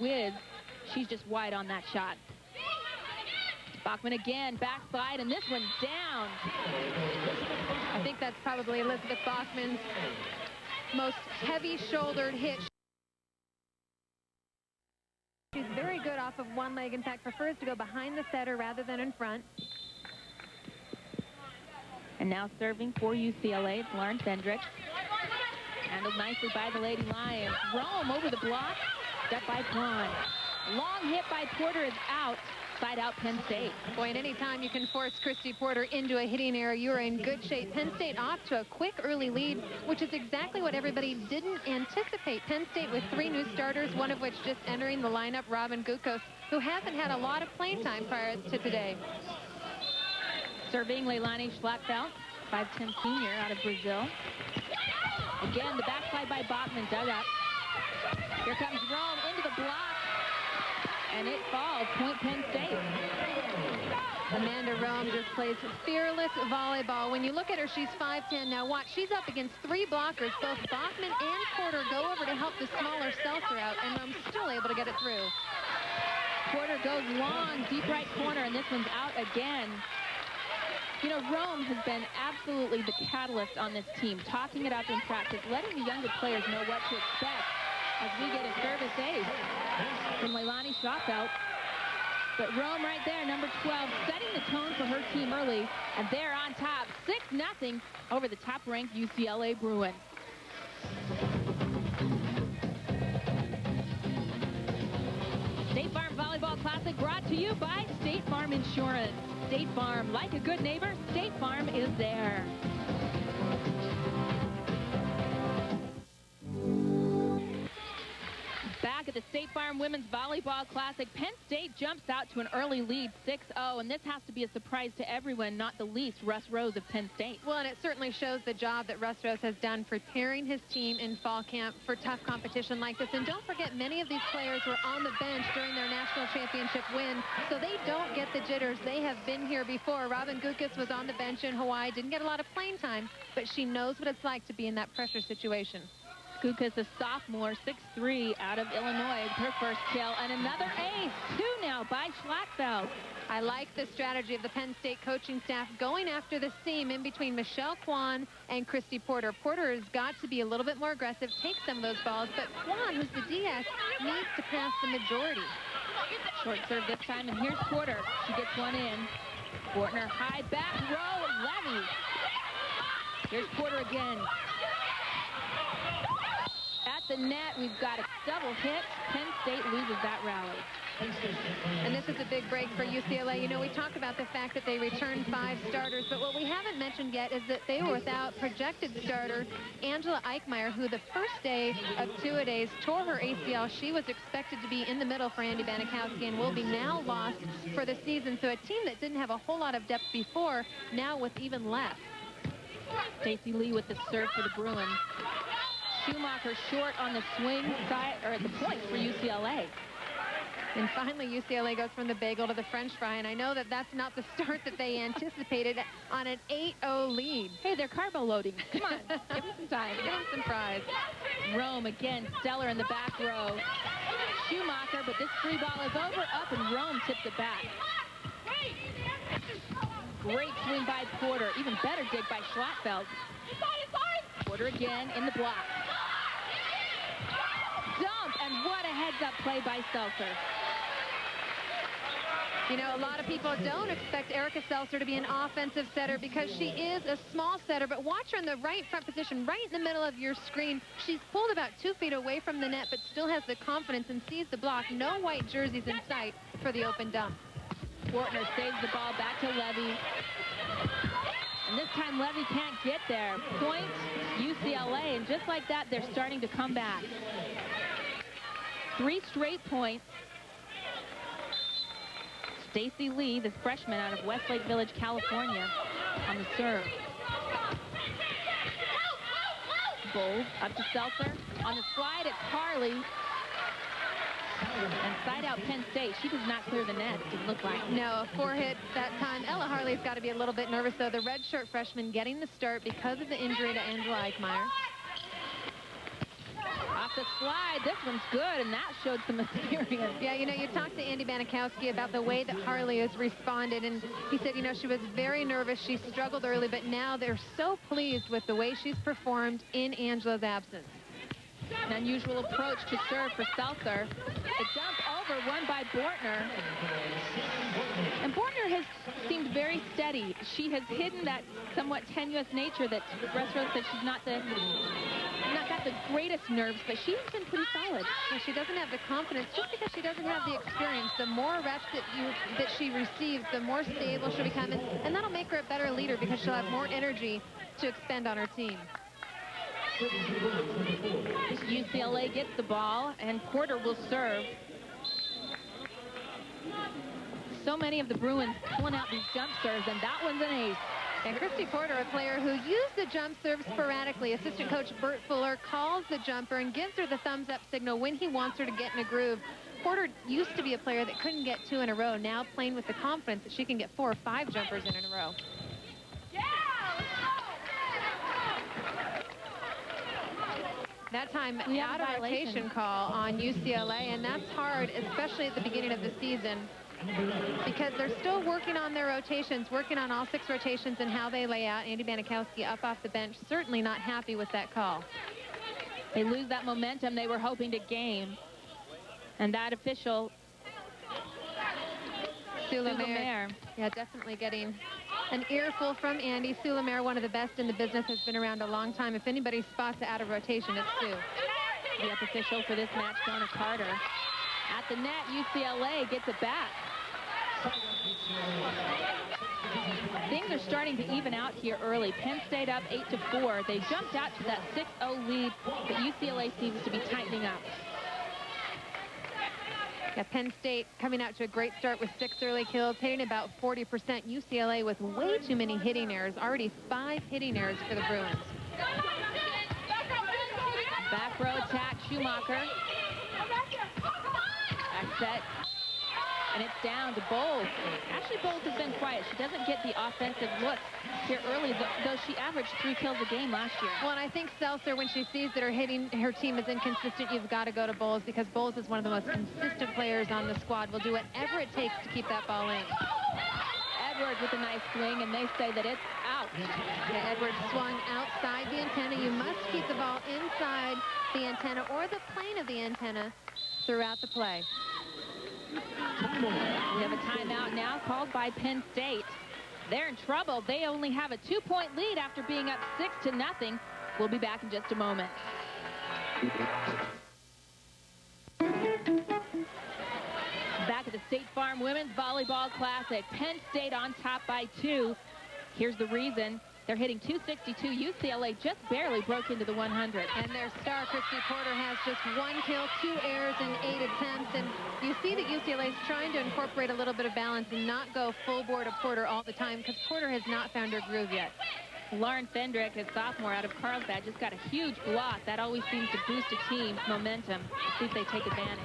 With, she's just wide on that shot. Bachman again, backside, and this one's down. I think that's probably Elizabeth Bachman's most heavy-shouldered hit. She's very good off of one leg. In fact, prefers to go behind the setter rather than in front. And now serving for UCLA, it's Lauren Fendricks. Handled nicely by the Lady Lions. Rome over the block. Step by Braun. Long hit by Porter is out. Side out Penn State. Boy, and anytime you can force Christy Porter into a hitting error, you're in good shape. Penn State off to a quick early lead, which is exactly what everybody didn't anticipate. Penn State with 3 new starters, one of which just entering the lineup, Robin Gukos, who hasn't had a lot of playing time prior to today. Serving Leilani Schlackfeld, 5'10" senior out of Brazil. Again, the backslide by Bachman dug up. Here comes Rome into the block, and it falls. Point Penn State. Amanda Rome just plays fearless volleyball. When you look at her, she's 5'10". Now watch, she's up against 3 blockers. Both Bachman and Porter go over to help the smaller Seltzer out, and Rome's still able to get it through. Porter goes long, deep right corner, and this one's out again. You know, Rome has been absolutely the catalyst on this team, talking it up in practice, letting the younger players know what to expect as we get a service ace from Leilani Schlackfeld. But Rome right there, number 12, setting the tone for her team early, and they're on top, 6-0 over the top-ranked UCLA Bruins. State Farm Volleyball Classic brought to you by State Farm Insurance. State Farm, like a good neighbor, State Farm is there. Back at the State Farm Women's Volleyball Classic, Penn State jumps out to an early lead, 6-0, and this has to be a surprise to everyone, not the least Russ Rose of Penn State. Well, and it certainly shows the job that Russ Rose has done preparing his team in fall camp for tough competition like this. And don't forget, many of these players were on the bench during their national championship win, so they don't get the jitters. They have been here before. Robin Gukos was on the bench in Hawaii, didn't get a lot of playing time, but she knows what it's like to be in that pressure situation. Gukos, a sophomore, 6'3", out of Illinois, her first kill, and another ace, 2 now by Schlackfeld. I like the strategy of the Penn State coaching staff going after the seam in between Michelle Kwan and Christy Porter. Porter has got to be a little bit more aggressive, take some of those balls, but Kwan, who's the DS, needs to pass the majority. Short serve this time, and here's Porter. She gets one in. Fortner, high back row, Levy. Here's Porter again. At the net, we've got a double hit. Penn State loses that rally. And this is a big break for UCLA. You know, we talk about the fact that they returned 5 starters, but what we haven't mentioned yet is that they were without projected starter Angela Eichmeyer, who the first day of 2-a-days tore her ACL. She was expected to be in the middle for Andy Banikowski and will be now lost for the season. So a team that didn't have a whole lot of depth before, now with even less. Stacey Lee with the serve for the Bruins. Schumacher short on the swing side, or at the point for UCLA. And finally, UCLA goes from the bagel to the French fry, and I know that that's not the start that they anticipated on an 8-0 lead. Hey, they're carbo loading. Come on, give them some time. Give them some fries. Rome again, stellar in the back row. Schumacher, but this free ball is over, up, and Rome tips it back. Great swing by Porter. Even better dig by Schlackfeld. Porter again in the block. Dump, and what a heads-up play by Seltzer. You know, a lot of people don't expect Erica Seltzer to be an offensive setter because she is a small setter, but watch her in the right front position, right in the middle of your screen. She's pulled about 2 feet away from the net, but still has the confidence and sees the block. No white jerseys in sight for the open dump. Fortner saves the ball back to Levy. And this time Levy can't get there. Point UCLA, and just like that, they're starting to come back. 3 straight points. Stacey Lee, the freshman out of Westlake Village, California, on the serve. Bowles up to Seltzer. On the slide, it's Harley. And side out Penn State. She does not clear the net, it doesn't look like. No, a 4-hit that time. Ella Harley's got to be a little bit nervous, though. The redshirt freshman getting the start because of the injury to Angela Eichmeyer. Off the slide, this one's good, and that showed some experience. Yeah, you know, you talked to Andy Banikowski about the way that Harley has responded, and he said, you know, she was very nervous. She struggled early, but now they're so pleased with the way she's performed in Angela's absence. An unusual approach to serve for Seltzer. A jump over, won by Bortner. And Bortner has seemed very steady. She has hidden that somewhat tenuous nature that Restro said she's not got the greatest nerves, but she's been pretty solid. And she doesn't have the confidence just because she doesn't have the experience. The more reps that she receives, the more stable she'll become, and that'll make her a better leader because she'll have more energy to expend on her team. UCLA gets the ball, and Porter will serve. So many of the Bruins pulling out these jump serves, and that one's an ace. And Christy Porter, a player who used the jump serve sporadically. Assistant coach Bert Fuller calls the jumper and gives her the thumbs-up signal when he wants her to get in a groove. Porter used to be a player that couldn't get 2 in a row, now playing with the confidence that she can get 4 or 5 jumpers in a row. That time, out of rotation call on UCLA, and that's hard, especially at the beginning of the season, because they're still working on their rotations, working on all 6 rotations and how they lay out. Andy Banikowski up off the bench, certainly not happy with that call. They lose that momentum they were hoping to gain. And that official, Sue Lemaire. Yeah, definitely getting an earful from Andy. Sue Lemaire, one of the best in the business, has been around a long time. If anybody spots it out of rotation, it's Sue. The up official for this match, Donna Carter. At the net, UCLA gets it back. Things are starting to even out here early. Penn State up 8-4. They jumped out to that 6-0 lead, but UCLA seems to be tightening up. Yeah, Penn State coming out to a great start with 6 early kills, hitting about 40%. UCLA with way too many hitting errors. Already 5 hitting errors for the Bruins. Back row attack, Schumacher. Back set. And it's down to Bowles. Actually, Bowles has been quiet. She doesn't get the offensive looks here early, though she averaged 3 kills a game last year. Well, and I think Seltzer, when she sees that her team is inconsistent, you've got to go to Bowles, because Bowles is one of the most consistent players on the squad. Will do whatever it takes to keep that ball in. Edwards with a nice swing, and they say that it's out. Yeah, Edwards swung outside the antenna. You must keep the ball inside the antenna or the plane of the antenna throughout the play. We have a timeout now called by Penn State. They're in trouble. They only have a 2-point lead after being up 6-0. We'll be back in just a moment. Back at the State Farm Women's Volleyball Classic. Penn State on top by 2. Here's the reason. They're hitting .262. UCLA just barely broke into the 100. And their star, Christy Porter, has just 1 kill, 2 errors, and 8 attempts. And you see that UCLA is trying to incorporate a little bit of balance and not go full bore to Porter all the time, because Porter has not found her groove yet. Lauren Fendrick, a sophomore out of Carlsbad, just got a huge block. That always seems to boost a team's momentum. Let's see if they take advantage.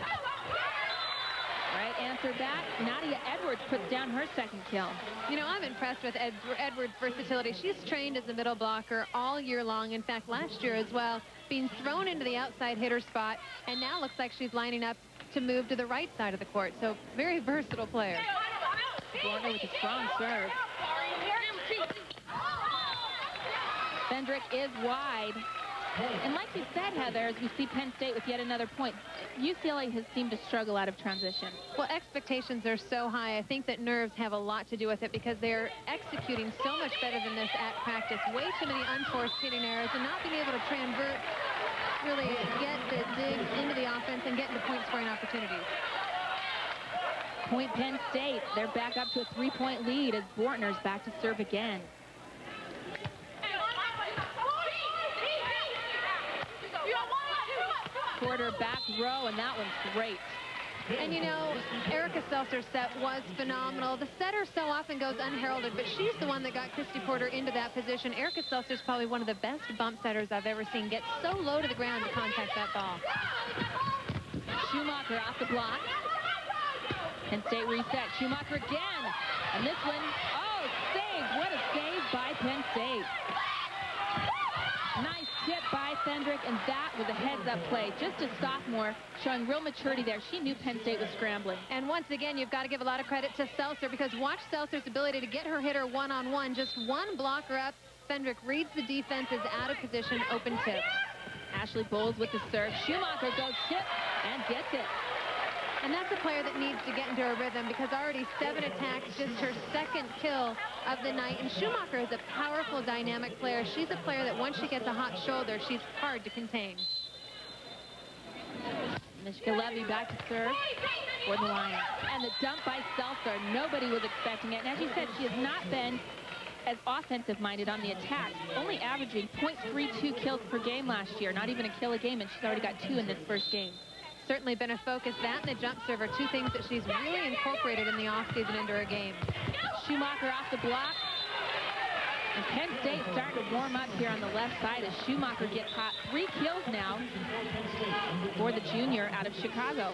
Right answer back. Nadia Edwards puts down her 2nd kill. You know, I'm impressed with Edwards' versatility. She's trained as a middle blocker all year long. In fact, last year as well, being thrown into the outside hitter spot, and now looks like she's lining up to move to the right side of the court. So, very versatile player. Border with a strong serve. Fendrick is wide. And like you said, Heather, as we see Penn State with yet another point, UCLA has seemed to struggle out of transition. Well, expectations are so high. I think that nerves have a lot to do with it, because they're executing so much better than this at practice. Way too many unforced hitting errors, and not being able to transvert, really get the dig into the offense and get into point-scoring opportunities. Point Penn State. They're back up to a 3-point lead as Bortner's back to serve again. Porter back row, and that one's great. And you know, Erica Seltzer's set was phenomenal. The setter so often goes unheralded, but she's the one that got Christy Porter into that position. Erica Seltzer's probably one of the best bump setters I've ever seen. Get so low to the ground to contact that ball. Schumacher off the block. Penn State reset. Schumacher again. And this one, oh, saved. What a save by Penn State. Nice tip by Fendrick, and that was a heads-up play. Just a sophomore showing real maturity there. She knew Penn State was scrambling. And once again, you've got to give a lot of credit to Seltzer, because watch Seltzer's ability to get her hitter one-on-one. Just one blocker up. Fendrick reads the defense, is out of position, open tip. Ashley Bowles with the serve. Schumacher goes tip and gets it. And that's a player that needs to get into a rhythm, because already 7 attacks, just her second kill of the night. And Schumacher is a powerful, dynamic player. She's a player that once she gets a hot shoulder, she's hard to contain. Mishka Levy back to serve for the Lions. And the dump by Seltzer. Nobody was expecting it. And as you said, she has not been as offensive-minded on the attack, only averaging .32 kills per game last year. Not even a kill a game, and she's already got 2 in this first game. Certainly been a focus. That and the jump serve are 2 things that she's really incorporated in the offseason into her game. Schumacher off the block. And Penn State starting to warm up here on the left side as Schumacher gets hot. 3 kills now for the junior out of Chicago.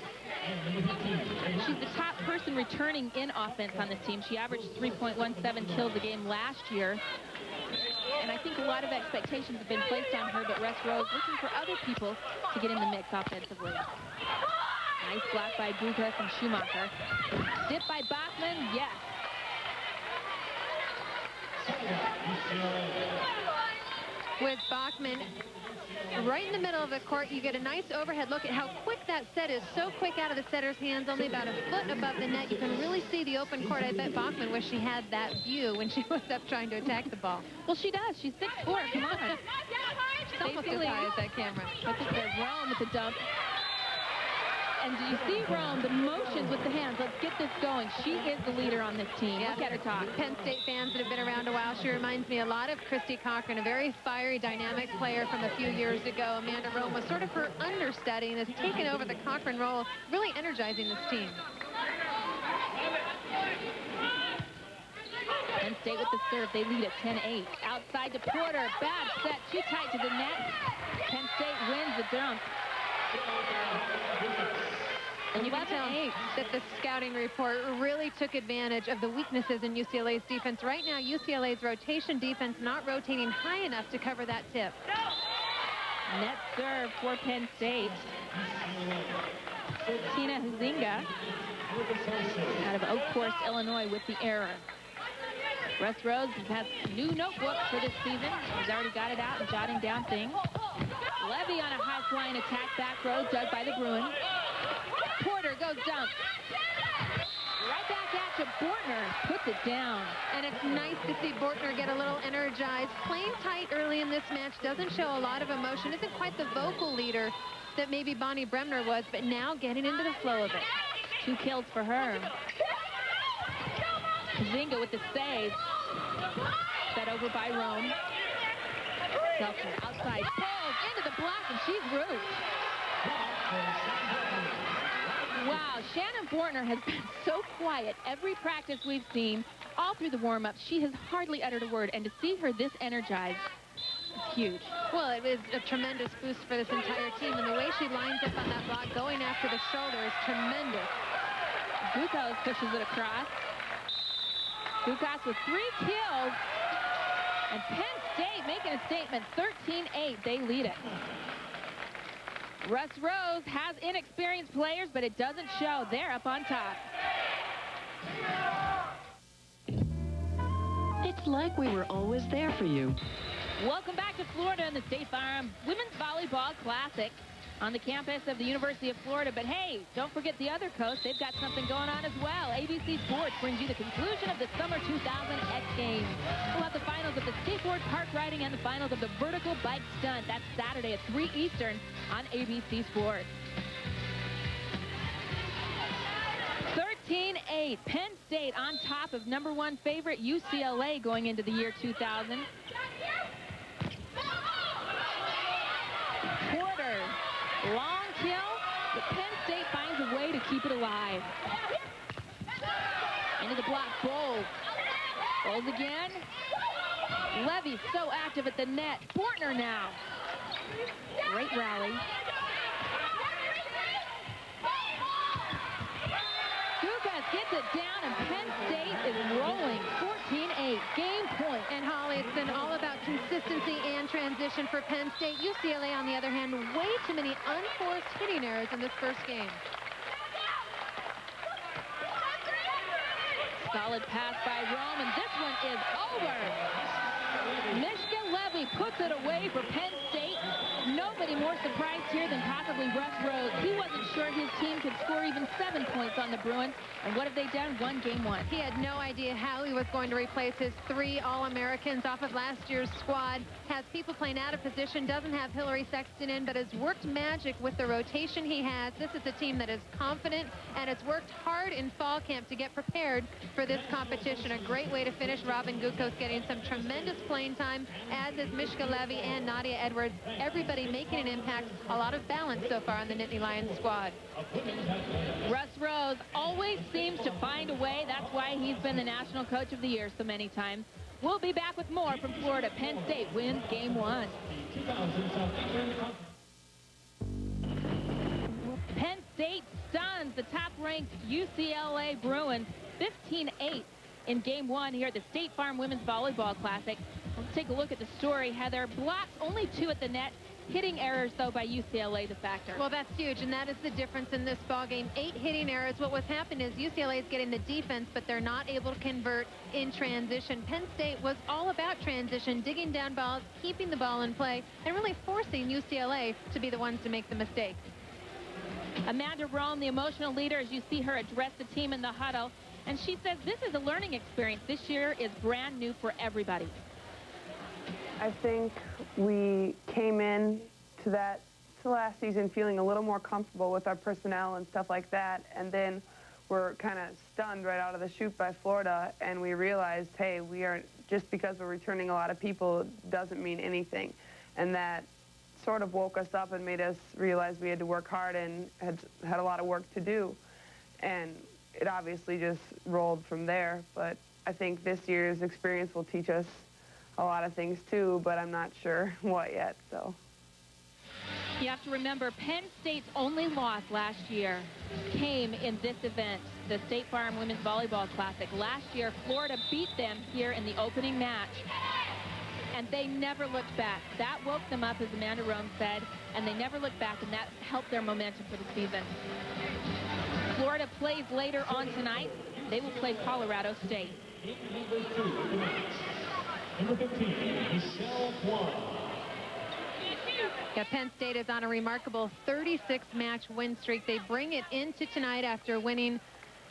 She's the top person returning in offense on this team. She averaged 3.17 kills a game last year. And I think a lot of expectations have been placed on her, but Russ Rose looking for other people to get in the mix offensively. Nice block by Bukas and Schumacher. Dip by Bachman, yes. With Bachman right in the middle of the court, you get a nice overhead look at how quick that set is. So quick out of the setter's hands, only about a foot above the net. You can really see the open court. I bet Bachman wished she had that view when she was up trying to attack the ball. Well, she does. She's 6'4". Come on. She's almost as high as that camera. Look at there's Rome with the dump. And do you see Rome, the motions with the hands? Let's get this going. She is the leader on this team. Yeah. Look at her talk. Penn State fans that have been around a while, she reminds me a lot of Christy Cochran, a very fiery, dynamic player from a few years ago. Amanda Rome was sort of her understudy and has taken over the Cochran role, really energizing this team. Penn State with the serve. They lead at 10-8. Outside to Porter. Bad set. Too tight to the net. Penn State wins the dump. And you can tell that the scouting report really took advantage of the weaknesses in UCLA's defense. Right now, UCLA's rotation defense not rotating high enough to cover that tip. Net serve for Penn State. Tina Huizinga out of Oak Forest, Illinois with the error. Russ Rose has a new notebook for this season. He's already got it out and jotting down things. Levy on a high-flying attack back row, dug by the Bruins. Porter goes dump. Right back at you. Bortner puts it down. And it's nice to see Bortner get a little energized. Playing tight early in this match, doesn't show a lot of emotion. Isn't quite the vocal leader that maybe Bonnie Bremner was, but now getting into the flow of it. 2 kills for her. Zinga with the save. Set over by Rome. Seltzer outside. Pulls into the block, and she's roofed. Wow, Shannon Bortner has been so quiet every practice we've seen, all through the warm-up. She has hardly uttered a word, and to see her this energized, it's huge. Well, it was a tremendous boost for this entire team, and the way she lines up on that block, going after the shoulder, is tremendous. Bukas pushes it across. Bukas with 3 kills, and Penn State making a statement, 13-8, they lead it. Russ Rose has inexperienced players, but it doesn't show. They're up on top. It's like we were always there for you. Welcome back to Florida in the State Farm Women's Volleyball Classic on the campus of the University of Florida. But hey, don't forget the other coast. They've got something going on as well. ABC Sports brings you the conclusion of the Summer 2000 X Games. We'll have the finals of the skateboard park riding and the finals of the vertical bike stunt. That's Saturday at 3 Eastern on ABC Sports. 13-8, Penn State on top of #1 favorite UCLA going into the year 2000. Porter, long kill, but Penn State finds a way to keep it alive. the block. Bowles. Bowles again. Levy so active at the net. Bortner now. Great rally. Gukas gets it down, and Penn State is rolling. 14-8. Game point. And Holly, it's been all about consistency and transition for Penn State. UCLA, on the other hand, way too many unforced hitting errors in this first game. Solid pass by Rome, and this one is over. Mishka Levy puts it away for Penn State. Nobody more surprised here than possibly Russ Rose. He wasn't sure his team could score even 7 points on the Bruins. And what have they done? Won game 1. He had no idea how he was going to replace his 3 All-Americans off of last year's squad. Has people playing out of position, doesn't have Hillary Sexton in, but has worked magic with the rotation he has. This is a team that is confident, and it's worked hard in fall camp to get prepared for this competition. A great way to finish. Robin Gukos getting some tremendous playing time, as is Mishka Levy and Nadia Edwards. Everybody making an impact. A lot of balance so far on the Nittany Lions squad. Russ Rose always seems to find a way. That's why he's been the National Coach of the Year so many times. We'll be back with more from Florida. Penn State wins game 1. Penn State stuns the top-ranked UCLA Bruins 15-8 in game 1 here at the State Farm Women's Volleyball Classic. Let's take a look at the story, Heather. Blocks, only 2 at the net. Hitting errors, though, by UCLA, the factor. Well, that's huge, and that is the difference in this ball game. 8 hitting errors. What happened is UCLA is getting the defense, but they're not able to convert in transition. Penn State was all about transition, digging down balls, keeping the ball in play, and really forcing UCLA to be the ones to make the mistakes. Amanda Rome, the emotional leader, as you see her address the team in the huddle, and she says this is a learning experience. This year is brand new for everybody. I think we came in to last season feeling a little more comfortable with our personnel and stuff like that, and then we're kind of stunned right out of the chute by Florida, and we realized, hey, we are, just because we're returning a lot of people doesn't mean anything, and that sort of woke us up and made us realize we had to work hard and had a lot of work to do, and it obviously just rolled from there. But I think this year's experience will teach us a lot of things too, but I'm not sure what yet. So you have to remember, Penn State's only loss last year came in this event, the State Farm Women's Volleyball Classic. Last year, Florida beat them here in the opening match, and they never looked back. That woke them up, as Amanda Rome said, and they never looked back, and that helped their momentum for the season. Florida plays later on tonight. They will play Colorado State. Number 15, Michelle Kwan. Yeah, Penn State is on a remarkable 36-match win streak. They bring it into tonight after winning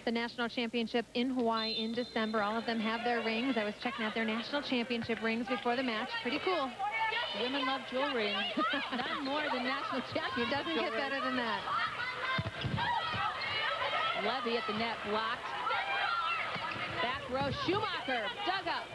the national championship in Hawaii in December. All of them have their rings. I was checking out their national championship rings before the match. Pretty cool. Women love jewelry. None more than national championship. Doesn't get better than that. Levy at the net, blocked. Back row, Schumacher dug up.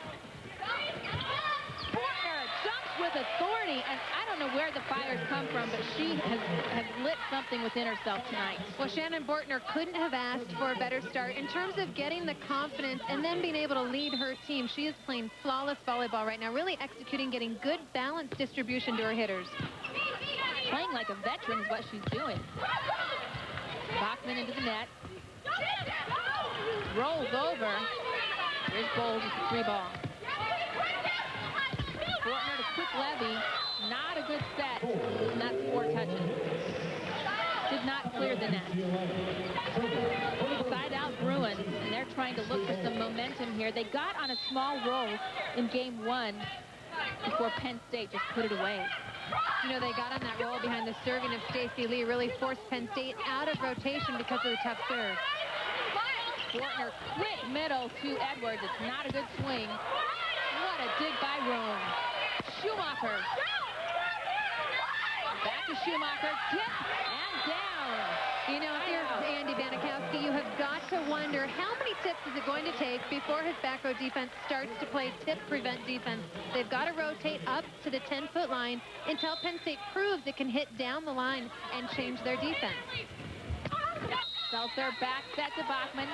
Bortner jumps with authority, and I don't know where the fires come from, but she has lit something within herself tonight. Well, Shannon Bortner couldn't have asked for a better start in terms of getting the confidence and then being able to lead her team. She is playing flawless volleyball right now, really executing, getting good balanced distribution to her hitters. Playing like a veteran is what she's doing. Bachman into the net. Rolls over. Here's Bowles with the 3-ball. Bortner to quick Levy. Not a good set. And that's 4 touches. Did not clear the net. Side out Bruins, and they're trying to look for some momentum here. They got on a small roll in game 1 before Penn State just put it away. You know, they got on that roll behind the serving of Stacey Lee, really forced Penn State out of rotation because of the tough serve. Bortner, quick middle to Edwards. It's not a good swing. What a dig by Rome. Schumacher. Back to Schumacher. Tip and down. You know, if you're Andy Banikowski, you have got to wonder how many tips is it going to take before his back row defense starts to play tip prevent defense. They've got to rotate up to the 10-foot line until Penn State proves it can hit down the line and change their defense. Seltzer back set to Bachman.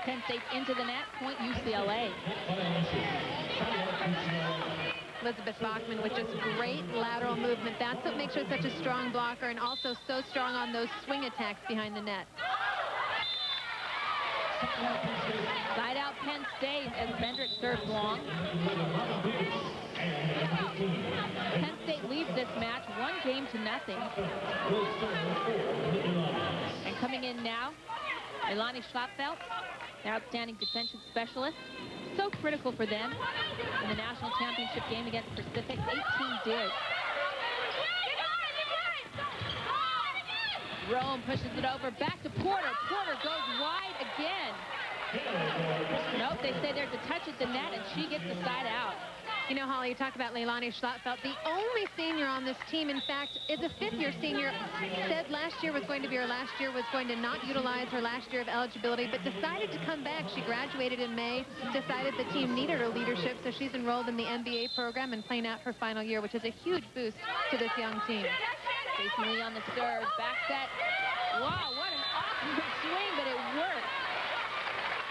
Penn State into the net, point UCLA. Elizabeth Bachman with just great lateral movement. That's what makes her such a strong blocker and also so strong on those swing attacks behind the net. Side out Penn State as Fendrick serves long. Penn State leads this match 1-0. And coming in now, Leilani Schlappfeld, their outstanding defensive specialist. So critical for them in the national championship game against Pacific. 18 digs. Rome pushes it over, back to Porter. Porter goes wide again. Nope, they say there's a touch at the net, and she gets the side out. You know, Holly, you talk about Leilani Schlappfeld, the only senior on this team, in fact, is a fifth-year senior. Said last year was going to be her last year, was going to not utilize her last year of eligibility, but decided to come back. She graduated in May, decided the team needed her leadership, so she's enrolled in the MBA program and playing out her final year, which is a huge boost to this young team. Jason Lee on the serve, back set. Wow, what an awesome swing, but it worked.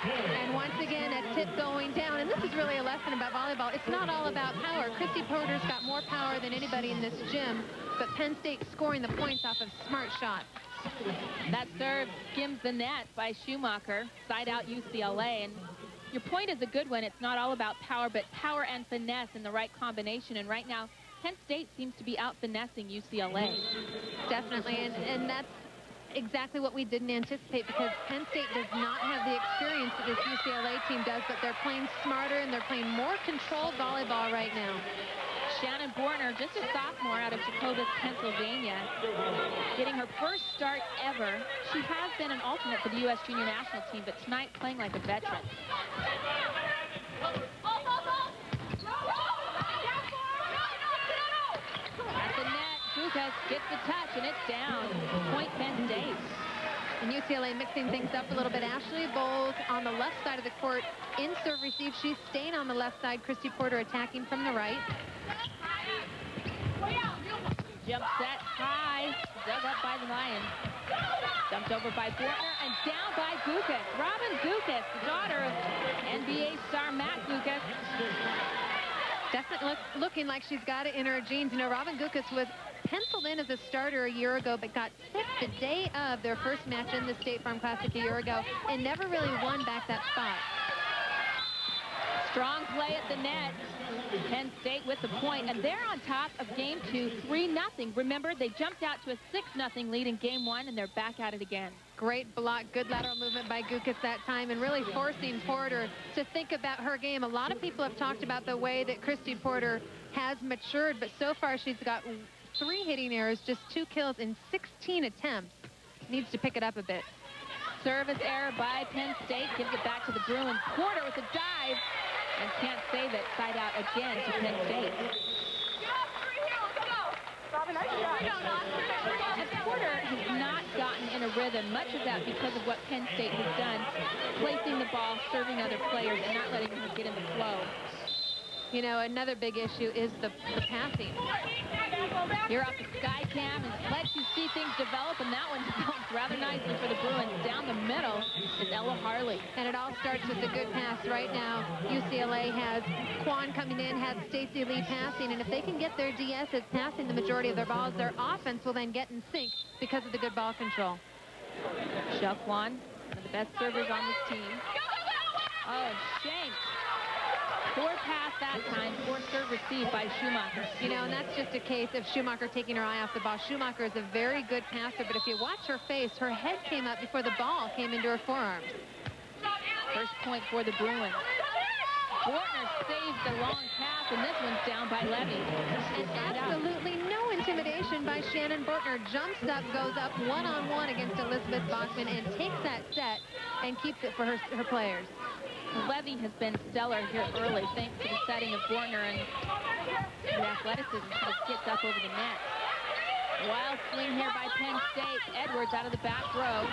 And once again, a tip going down. And this is really a lesson about volleyball. It's not all about power. Christy Porter's got more power than anybody in this gym, but Penn State scoring the points off of smart shots. That serve skims the net by Schumacher, side out UCLA. And your point is a good one. It's not all about power, but power and finesse in the right combination. And right now, Penn State seems to be out-finessing UCLA. Definitely, and that's exactly what we didn't anticipate, because Penn State does not have the experience that this UCLA team does, but they're playing smarter and they're playing more controlled volleyball right now. Shannon Bortner, just a sophomore out of Jacobus, Pennsylvania, getting her first start ever. She has been an alternate for the U.S. junior national team, but tonight playing like a veteran. At the net, Dukas gets the touch, and it's down. Point Penn State. And UCLA mixing things up a little bit. Ashley Bowles on the left side of the court in serve receive. She's staying on the left side. Christy Porter attacking from the right. Jump set high, dug up by the Lions. Dumped over by Bortner and down by Gukas. Robin Gukas, the daughter of NBA star Matt Gukas. Definitely looking like she's got it in her genes. You know, Robin Gukas was penciled in as a starter a year ago, but got sick the day of their first match in the State Farm Classic a year ago and never really won back that spot. Strong play at the net. Penn State with the point, and they're on top of game 2, 3-0. Remember, they jumped out to a 6-0 lead in game 1, and they're back at it again. Great block, good lateral movement by Gukas that time, and really forcing Porter to think about her game. A lot of people have talked about the way that Christy Porter has matured, but so far she's got 3 hitting errors, just 2 kills in 16 attempts. Needs to pick it up a bit. Service error by Penn State, gives it back to the Bruins. Porter with a dive, and can't save it. Side out again to Penn State. And Porter has not gotten in a rhythm. Much of that because of what Penn State has done, placing the ball, serving other players, and not letting her get in the flow. You know, another big issue is the passing. Here off the sky cam and lets you see things develop, and that one develops rather nicely for the Bruins. Down the middle is Ella Harley. And it all starts with a good pass. Right now, UCLA has Quan coming in, has Stacey Lee passing, and if they can get their DSs passing the majority of their balls, their offense will then get in sync because of the good ball control. Michelle Quan, one of the best servers on this team. Oh, shanked. Poor pass that time, poor serve received by Schumacher. You know, and that's just a case of Schumacher taking her eye off the ball. Schumacher is a very good passer, but if you watch her face, her head came up before the ball came into her forearms. First point for the Bruins. Bortner saves the long pass, and this one's down by Levy. And absolutely no intimidation by Shannon Bortner. Jumps up, goes up one-on-one against Elizabeth Bachman, and takes that set and keeps it for her players. Levy has been stellar here early, thanks to the setting of Bortner and the athleticism. She just gets up over the net. Wild swing here by Penn State. Edwards out of the back row.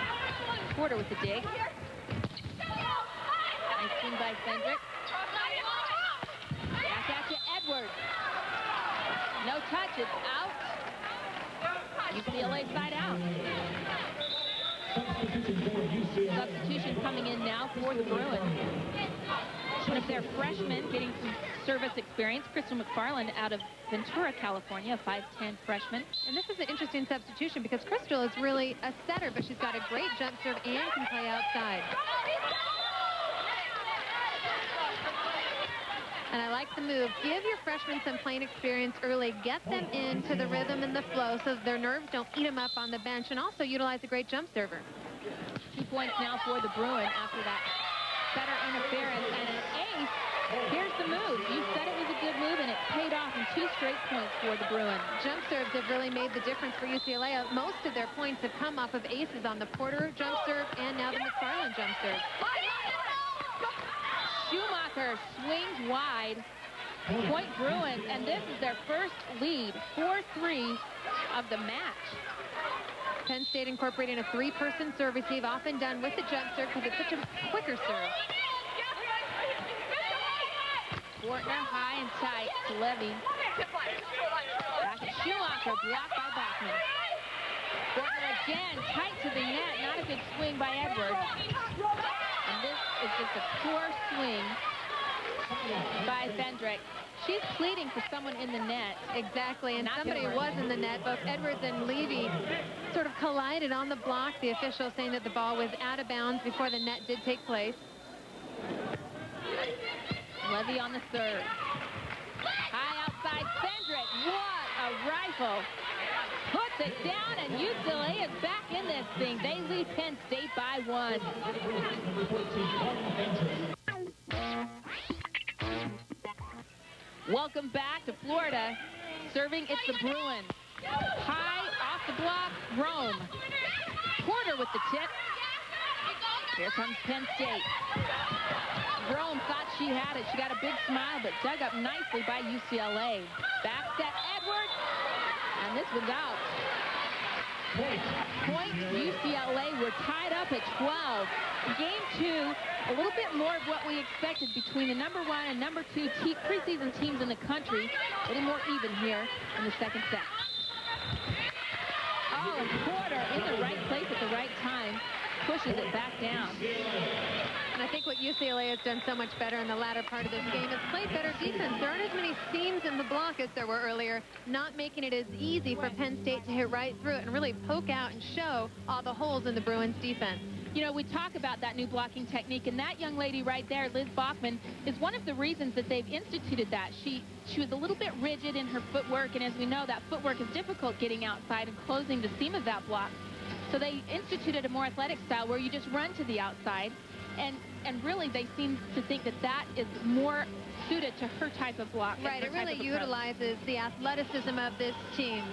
Porter with the dig. Nice swing by Fendrick. Back at you, Edwards. No touch, it's out. UCLA side out. Substitution coming in now for the Bruins. One of their freshmen getting some service experience, Crystal McFarland out of Ventura, California, a 5'10" freshman. And this is an interesting substitution because Crystal is really a setter, but she's got a great jump serve and can play outside. And I like the move. Give your freshmen some playing experience early. Get them into the rhythm and the flow so that their nerves don't eat them up on the bench, and also utilize a great jump server. 2 points now for the Bruins after that setter interference and an ace. Here's the move. You said it was a good move, and it paid off in 2 straight points for the Bruins. Jump serves have really made the difference for UCLA. Most of their points have come off of aces on the Porter jump serve and now the McFarland jump serve. Schumacher swings wide. Point Bruins, and this is their first lead, 4-3 of the match. Penn State incorporating a 3-person serve receive, often done with the jump serve because it's such a quicker serve. Fortner high and tight to Levy. Back to Schumacher, blocked by Bachman. Fortner again, tight to the net, not a good swing by Edwards. And this is just a poor swing by Fendrick. She's pleading for someone in the net. Exactly, and somebody was in the net. Both Edwards and Levy sort of collided on the block. The official saying that the ball was out of bounds before the net did take place. Levy on the serve. High outside, Fendrick. What a rifle. Puts it down, and UCLA is back in this thing. They lead Penn State by 1. Welcome back to Florida. Serving, it's the Bruins. High off the block, Rome. Porter with the tip. Here comes Penn State. Rome thought she had it. She got a big smile, but dug up nicely by UCLA. Back set, Edwards. And this one's out. Point UCLA. We're tied up at 12. Game 2, a little bit more of what we expected between the number 1 and number 2 preseason teams in the country. A little more even here in the second set. Oh, Porter in the right place at the right time. Pushes it back down. And I think what UCLA has done so much better in the latter part of this game is played better defense. There aren't as many seams in the block as there were earlier, not making it as easy for Penn State to hit right through it and really poke out and show all the holes in the Bruins defense. You know, we talk about that new blocking technique, and that young lady right there, Liz Bachman, is one of the reasons that they've instituted that. She was a little bit rigid in her footwork, and as we know, that footwork is difficult getting outside and closing the seam of that block. So they instituted a more athletic style where you just run to the outside, and really they seem to think that that is more suited to her type of block. Right, it really utilizes the athleticism of this team.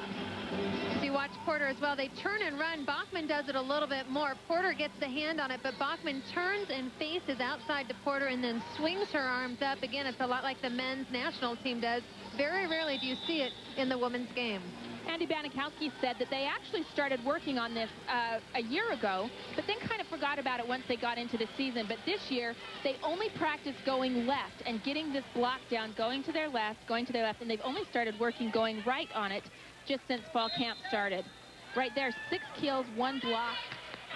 So you watch Porter as well. They turn and run. Bachman does it a little bit more. Porter gets the hand on it, but Bachman turns and faces outside to Porter and then swings her arms up. Again, it's a lot like the men's national team does. Very rarely do you see it in the women's game. Andy Banikowski said that they actually started working on this a year ago, but then kind of forgot about it once they got into the season. But this year, they only practiced going left and getting this block down, going to their left, and they've only started working going right on it just since fall camp started. Right there, 6 kills, 1 block.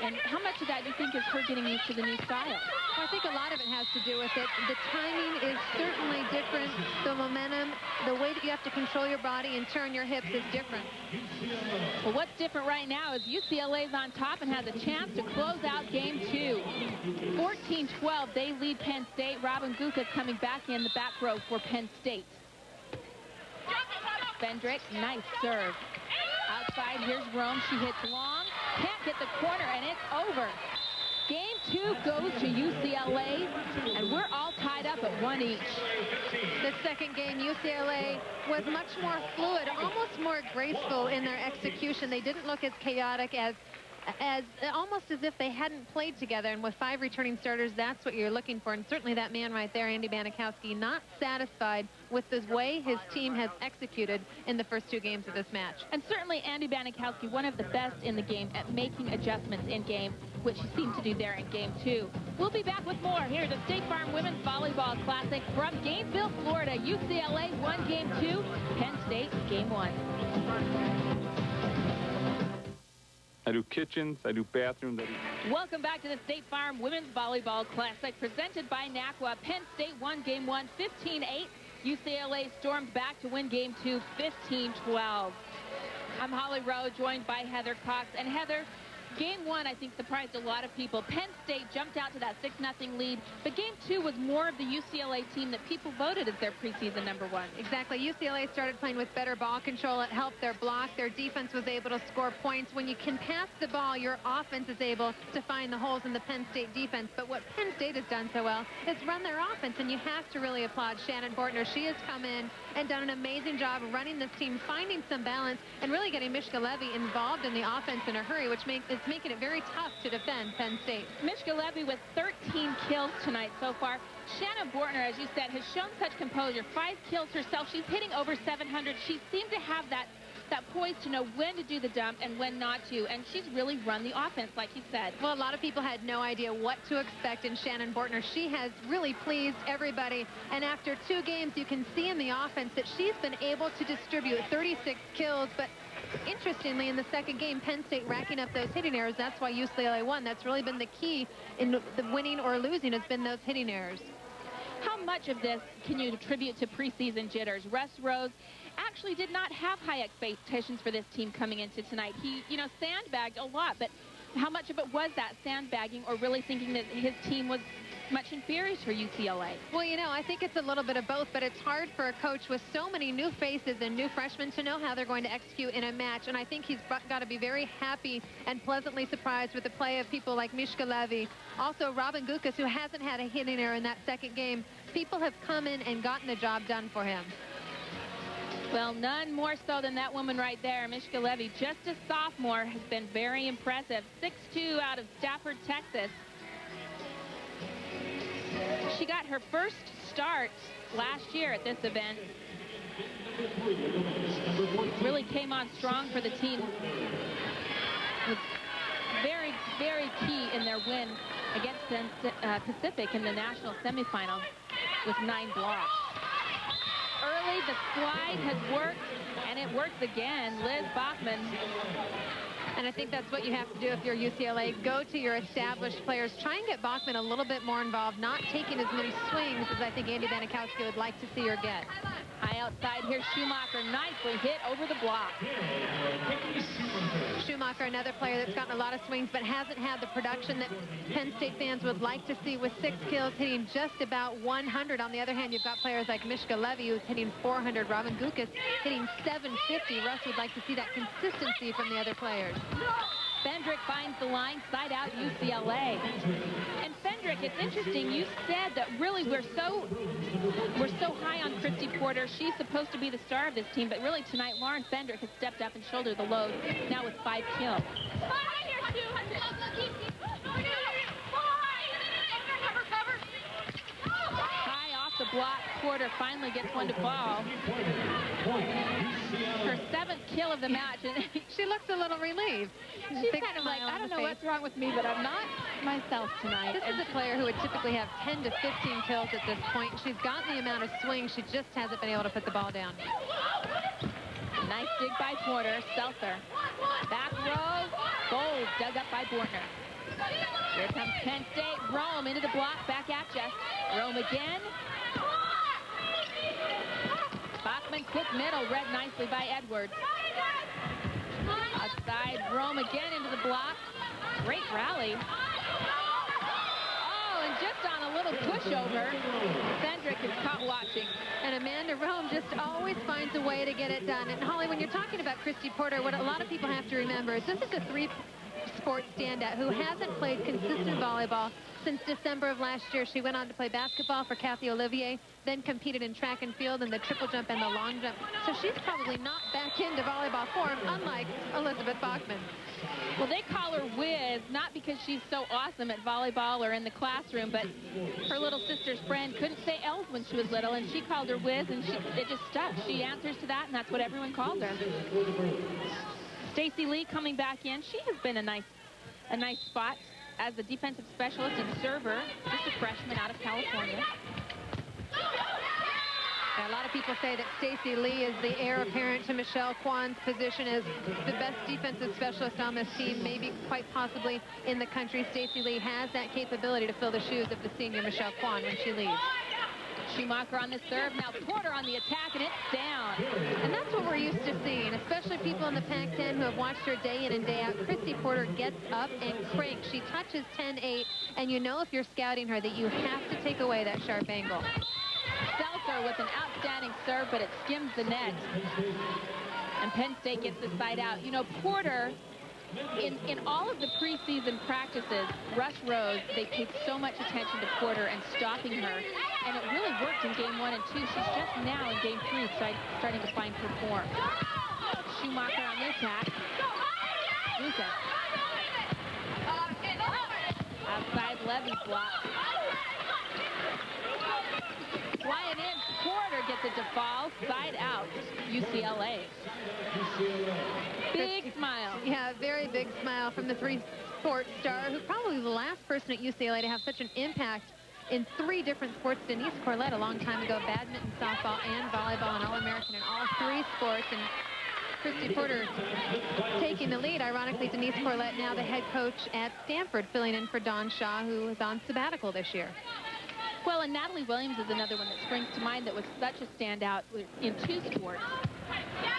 And how much of that do you think is her getting used to the new style? Well, I think a lot of it has to do with it. The timing is certainly different. The momentum, the way that you have to control your body and turn your hips is different. Well, what's different right now is UCLA's on top and has a chance to close out game 2. 14-12, they lead Penn State. Robin Guka's coming back in the back row for Penn State. Fendrick, nice serve. Outside, here's Rome. She hits long. Can't get the corner, and it's over. Game 2 goes to UCLA, and we're all tied up at 1 each. The second game, UCLA was much more fluid, almost more graceful in their execution. They didn't look as chaotic, as almost as if they hadn't played together. And with 5 returning starters, that's what you're looking for. And certainly that man right there, Andy Banikowski, not satisfied with the way his team has executed in the first 2 games of this match. And certainly Andy Banikowski, one of the best in the game at making adjustments in game, which he seemed to do there in game 2. We'll be back with more here at the State Farm Women's Volleyball Classic from Gainesville, Florida. UCLA won game 2, Penn State game 1. I do kitchens, I do bathrooms. Welcome back to the State Farm Women's Volleyball Classic presented by NACWA. Penn State won game 1 15-8. UCLA stormed back to win game 2 15-12. I'm Holly Rowe, joined by Heather Cox. And Heather, game 1, I think, surprised a lot of people. Penn State jumped out to that 6-0 lead, but game 2 was more of the UCLA team that people voted as their preseason #1. Exactly. UCLA started playing with better ball control. It helped their block. Their defense was able to score points. When you can pass the ball, your offense is able to find the holes in the Penn State defense. But what Penn State has done so well is run their offense, and you have to really applaud Shannon Bortner. She has come in and done an amazing job of running this team, finding some balance, and really getting Mishka Levy involved in the offense in a hurry, which is making it very tough to defend Penn State. Mishka Levy with 13 kills tonight so far. Shannon Bortner, as you said, has shown such composure. 5 kills herself. She's hitting over 700. She seemed to have that poise to know when to do the dump and when not to, and she's really run the offense, like you said. Well, a lot of people had no idea what to expect in Shannon Bortner. She has really pleased everybody, and after 2 games, you can see in the offense that she's been able to distribute 36 kills, but interestingly, in the second game, Penn State racking up those hitting errors. That's why UCLA won. That's really been the key in the winning or losing, has been those hitting errors. How much of this can you attribute to preseason jitters? Russ Rose actually did not have high expectations for this team coming into tonight. He, sandbagged a lot, but how much of it was that sandbagging or really thinking that his team was much inferior to UCLA? Well, I think it's a little bit of both, but it's hard for a coach with so many new faces and new freshmen to know how they're going to execute in a match, and I think he's got to be very happy and pleasantly surprised with the play of people like Mishka Levy. Also, Robin Gukas, who hasn't had a hitting error in that second game. People have come in and gotten the job done for him. Well, none more so than that woman right there. Mishka Levy, just a sophomore, has been very impressive. 6'2" out of Stafford, Texas. She got her first start last year at this event. Really came on strong for the team. Was very, very key in their win against Pacific in the national semifinal with 9 blocks. Early, the slide has worked, and it works again. Liz Bachman. And I think that's what you have to do if you're UCLA. Go to your established players. Try and get Bachman a little bit more involved, not taking as many swings as I think Andy Banikowski would like to see her get. High outside, here's Schumacher, nicely hit over the block. Schumacher, another player that's gotten a lot of swings but hasn't had the production that Penn State fans would like to see, with 6 kills, hitting just about 100. On the other hand, you've got players like Mishka Levy, who's hitting 400. Robin Gukas hitting 750. Russ would like to see that consistency from the other players. Fendrick finds the line, side out UCLA. And Fendrick, it's interesting, you said that really we're so high on Christy Porter. She's supposed to be the star of this team, but really tonight Lauren Fendrick has stepped up and shouldered the load, now with 5 kills. High off the block, Porter finally gets one to fall. Her 7th kill of the match, and she looks a little relieved. She's kind of like, I don't know what's wrong with me, but I'm not myself tonight. This is a player who would typically have 10 to 15 kills at this point. She's gotten the amount of swing. She just hasn't been able to put the ball down. Nice dig by Porter. Seltzer. Back row. Gold dug up by Bortner. Here comes Penn State. Rome into the block. Back at you. Rome again. Bachman, quick middle, read nicely by Edwards. Outside, Rome again into the block. Great rally. Oh, and just on a little pushover, Fendrick is caught watching. And Amanda Rome just always finds a way to get it done. And Holly, when you're talking about Christy Porter, what a lot of people have to remember is this is a 3-sport standout who hasn't played consistent volleyball since December of last year. She went on to play basketball for Kathy Olivier, then competed in track and field and the triple jump and the long jump. So she's probably not back into volleyball form, unlike Elizabeth Bachman. Well, they call her Wiz, not because she's so awesome at volleyball or in the classroom, but her little sister's friend couldn't say L's when she was little, and she called her Wiz, and it just stuck. She answers to that, and that's what everyone calls her. Stacy Lee coming back in. She has been a nice spot as the defensive specialist and server, just a freshman out of California. A lot of people say that Stacey Lee is the heir apparent to Michelle Kwan's position as the best defensive specialist on this team, maybe quite possibly in the country. Stacey Lee has that capability to fill the shoes of the senior Michelle Kwan when she leaves. Schumacher on the serve. Now Porter on the attack, and it's down. And that's what we're used to seeing, especially people in the Pac-10 who have watched her day in and day out. Christy Porter gets up and cranks. She touches 10-8, and you know if you're scouting her that you have to take away that sharp angle. Seltzer with an outstanding serve, but it skims the net. And Penn State gets the side out. You know, Porter, in all of the preseason practices, Russ Rose, they paid so much attention to Porter and stopping her. And it really worked in game 1 and 2. She's just now in game 3 starting to find her form. Schumacher on the attack. Lucas. Outside Levy block. Flying in, Porter gets it to fall. Side out, UCLA. Big smile. Yeah, very big smile from the three-sport star, who's probably the last person at UCLA to have such an impact in 3 different sports. Denise Corlett a long time ago, badminton, softball, and volleyball, and All-American in all 3 sports. And Christy Porter taking the lead. Ironically, Denise Corlett now the head coach at Stanford, filling in for Dawn Shaw, who is on sabbatical this year. Well, and Natalie Williams is another one that springs to mind that was such a standout in 2 sports,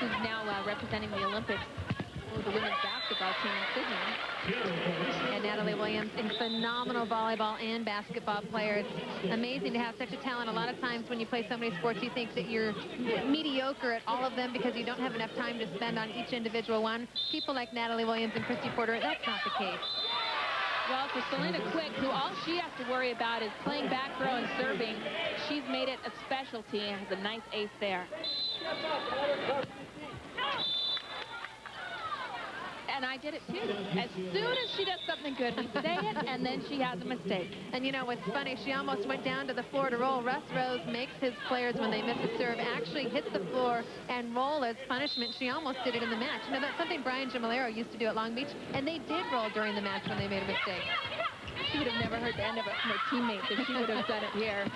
who's now representing the Olympics with the women's basketball team in Sydney. And Natalie Williams, a phenomenal volleyball and basketball player. It's amazing to have such a talent. A lot of times when you play so many sports, you think that you're mediocre at all of them because you don't have enough time to spend on each individual one. People like Natalie Williams and Christy Porter, that's not the case. Well, for Selena Quick, who all she has to worry about is playing back row and serving, she's made it a specialty and has a nice ace there. And I did it too. As soon as she does something good, we say it, and then she has a mistake. And you know what's funny? She almost went down to the floor to roll. Russ Rose makes his players, when they miss a serve, actually hit the floor and roll as punishment. She almost did it in the match. You know, that's something Brian Gimalero used to do at Long Beach, and they did roll during the match when they made a mistake. She would have never heard the end of it from her teammates if she would have done it here.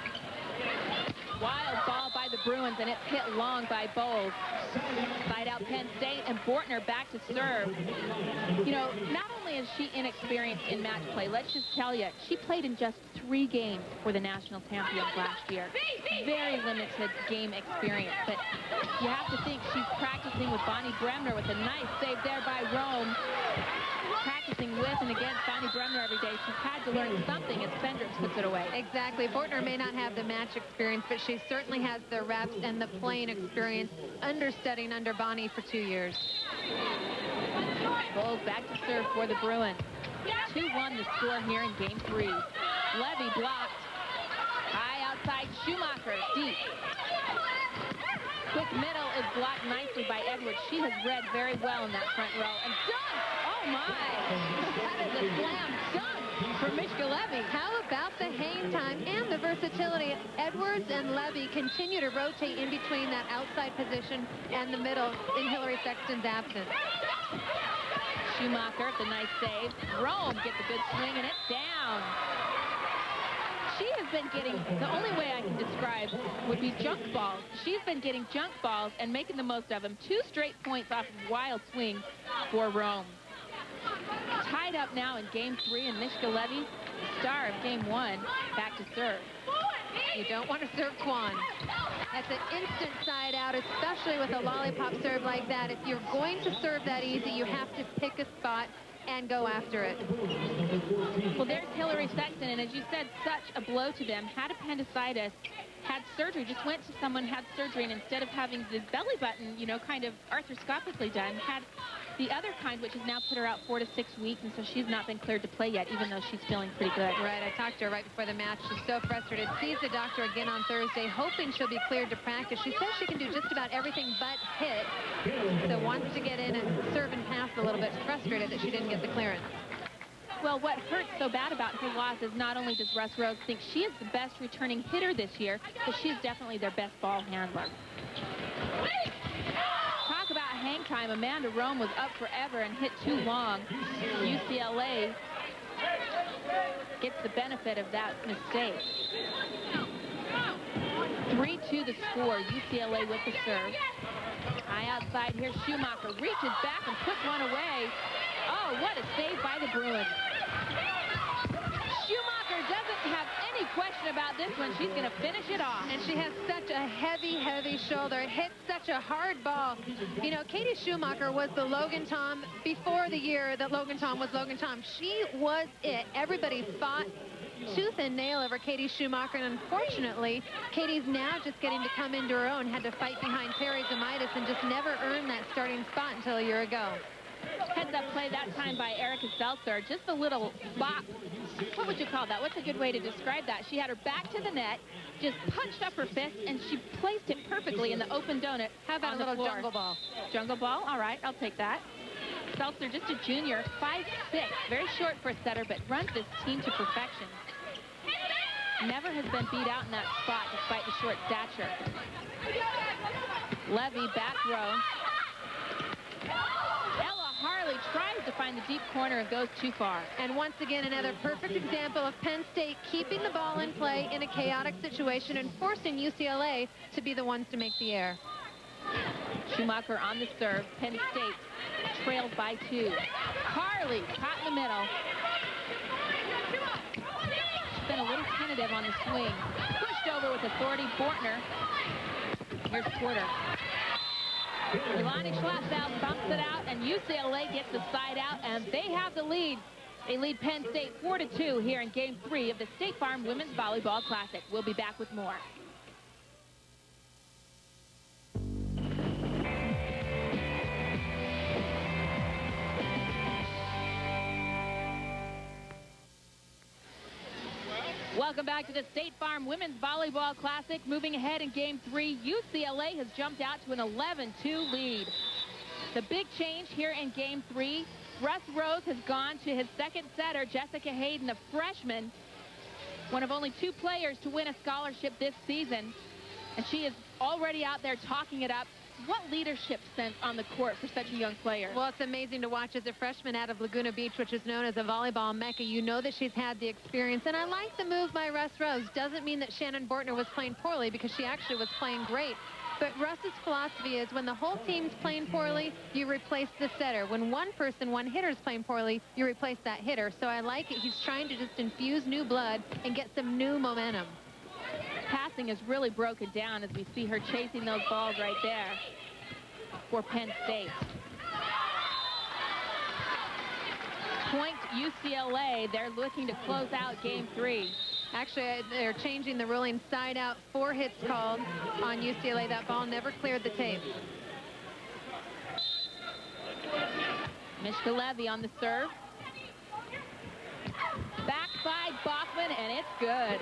Wild ball by the Bruins, and it's hit long by Bowles. Side out Penn State, and Bortner back to serve. You know, not only is she inexperienced in match play, let's just tell you, she played in just 3 games for the national champions last year. Very limited game experience, but you have to think she's practicing with Bonnie Bremner with a nice save there by Rome. Practicing with and against Bonnie Bremner every day. She's had to learn something as Fendrix puts it away. Exactly. Bortner may not have the match experience, but she certainly has the reps and the playing experience, understudying under Bonnie for 2 years. Bowles back to serve for the Bruins. 2-1 the score here in game 3. Levy blocked. High outside Schumacher. Deep. Quick middle is blocked nicely by Edwards. She has read very well in that front row. And dunk! Oh my! That is a slam dunk for Mishka Levy. How about the hang time and the versatility? Edwards and Levy continue to rotate in between that outside position and the middle in Hillary Sexton's absence. Schumacher, the nice save. Rome gets a good swing, and it's down. She has been getting, the only way I can describe would be junk balls. She's been getting junk balls and making the most of them. 2 straight points off of wild swing for Rome. Tied up now in game 3, and Mishka Levy, the star of game 1, back to serve. You don't want to serve Kwan. That's an instant side out, especially with a lollipop serve like that. If you're going to serve that easy, you have to pick a spot and go after it. Well, there's Hillary Sexton, and as you said, such a blow to them. Had appendicitis, had surgery, just went to someone, had surgery, and instead of having the belly button, you know, kind of arthroscopically done, had the other kind, which has now put her out 4 to 6 weeks, and so she's not been cleared to play yet, even though she's feeling pretty good. Right, I talked to her right before the match. She's so frustrated. Sees the doctor again on Thursday, hoping she'll be cleared to practice. She says she can do just about everything but hit, so wants to get in and serve and pass a little bit. Frustrated that she didn't get the clearance. Well, what hurts so bad about her loss is not only does Russ Rose think she is the best returning hitter this year, but she's definitely their best ball handler. Talk about hang time. Amanda Rome was up forever and hit too long. UCLA gets the benefit of that mistake. 3-2 the score. UCLA with the serve. High outside here. Schumacher reaches back and puts one away. Oh, what a save by the Bruins. Schumacher doesn't have any question about this one. She's going to finish it off. And she has such a heavy, heavy shoulder. It hits such a hard ball. You know, Katie Schumacher was the Logan Tom before the year that Logan Tom was Logan Tom. She was it. Everybody fought tooth and nail over Katie Schumacher, and unfortunately, Katie's now just getting to come into her own. Had to fight behind Terry Zamitis and just never earned that starting spot until a year ago. Heads-up play that time by Erica Seltzer. Just a little bop. What would you call that? What's a good way to describe that? She had her back to the net, just punched up her fist, and she placed it perfectly in the open donut. How about a little jungle ball? Jungle ball? All right, I'll take that. Seltzer, just a junior, 5'6", very short for a setter, but runs this team to perfection. Never has been beat out in that spot despite the short stature. Levy, back row. Ella Harley tries to find the deep corner and goes too far. And once again, another perfect example of Penn State keeping the ball in play in a chaotic situation and forcing UCLA to be the ones to make the error. Schumacher on the serve. Penn State trailed by 2. Harley caught in the middle. She's been a little tentative on the swing. Pushed over with authority. Bortner. Here's Porter. Leilani Schlatzfeld bumps it out, and UCLA gets the side out, and they have the lead. They lead Penn State 4-2 here in Game 3 of the State Farm Women's Volleyball Classic. We'll be back with more. Welcome back to the State Farm Women's Volleyball Classic. Moving ahead in Game 3, UCLA has jumped out to an 11-2 lead. The big change here in Game 3, Russ Rose has gone to his second setter, Jessica Hayden, a freshman, one of only 2 players to win a scholarship this season. And she is already out there talking it up. What leadership sense on the court for such a young player? Well, it's amazing to watch as a freshman out of Laguna Beach, which is known as a volleyball mecca. You know that she's had the experience, and I like the move by Russ Rose. Doesn't mean that Shannon Bortner was playing poorly, because she actually was playing great. But Russ's philosophy is when the whole team's playing poorly, you replace the setter. When one hitter is playing poorly, you replace that hitter. So I like it. He's trying to just infuse new blood and get some new momentum. Passing is really broken down as we see her chasing those balls right there for Penn State. Point UCLA. They're looking to close out Game 3. Actually, they're changing the ruling. Side out, 4 hits called on UCLA. That ball never cleared the tape. Mishka Levy on the serve. Backside Bachman, and it's good.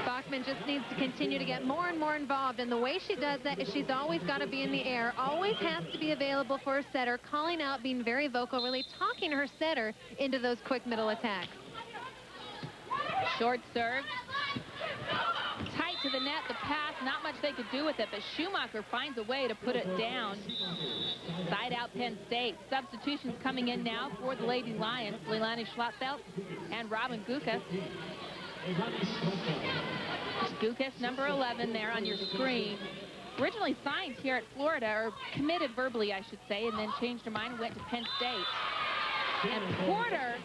Bachman just needs to continue to get more and more involved, and the way she does that is she's always got to be in the air, always has to be available for her setter, calling out, being very vocal, really talking her setter into those quick middle attacks. Short serve. Tight to the net, the pass, not much they could do with it, but Schumacher finds a way to put it down. Side out Penn State. Substitutions coming in now for the Lady Lions. Leilani Schlatzfeld and Robin Gukas. Gukas, number 11 there on your screen. Originally signed here at Florida, or committed verbally, I should say, and then changed her mind and went to Penn State. And Porter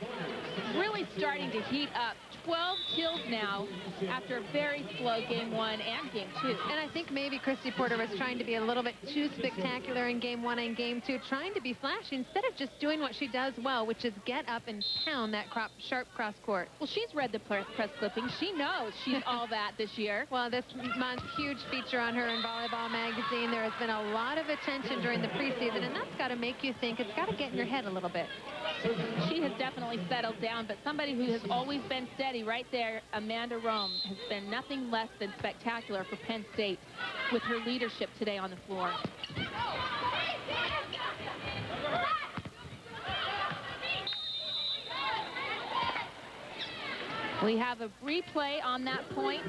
really starting to heat up. 12 kills now after a very slow Game 1 and Game 2. And I think maybe Christy Porter was trying to be a little bit too spectacular in Game 1 and Game 2, trying to be flashy instead of just doing what she does well, which is get up and pound that sharp cross court. Well, she's read the press clipping. She knows she's all that this year. Well, this month, huge feature on her in Volleyball Magazine. There has been a lot of attention during the preseason, and that's got to make you think. It's got to get in your head a little bit. She has definitely settled down, but somebody who has always been steady right there, Amanda Rome, has been nothing less than spectacular for Penn State with her leadership today on the floor. We have a replay on that point.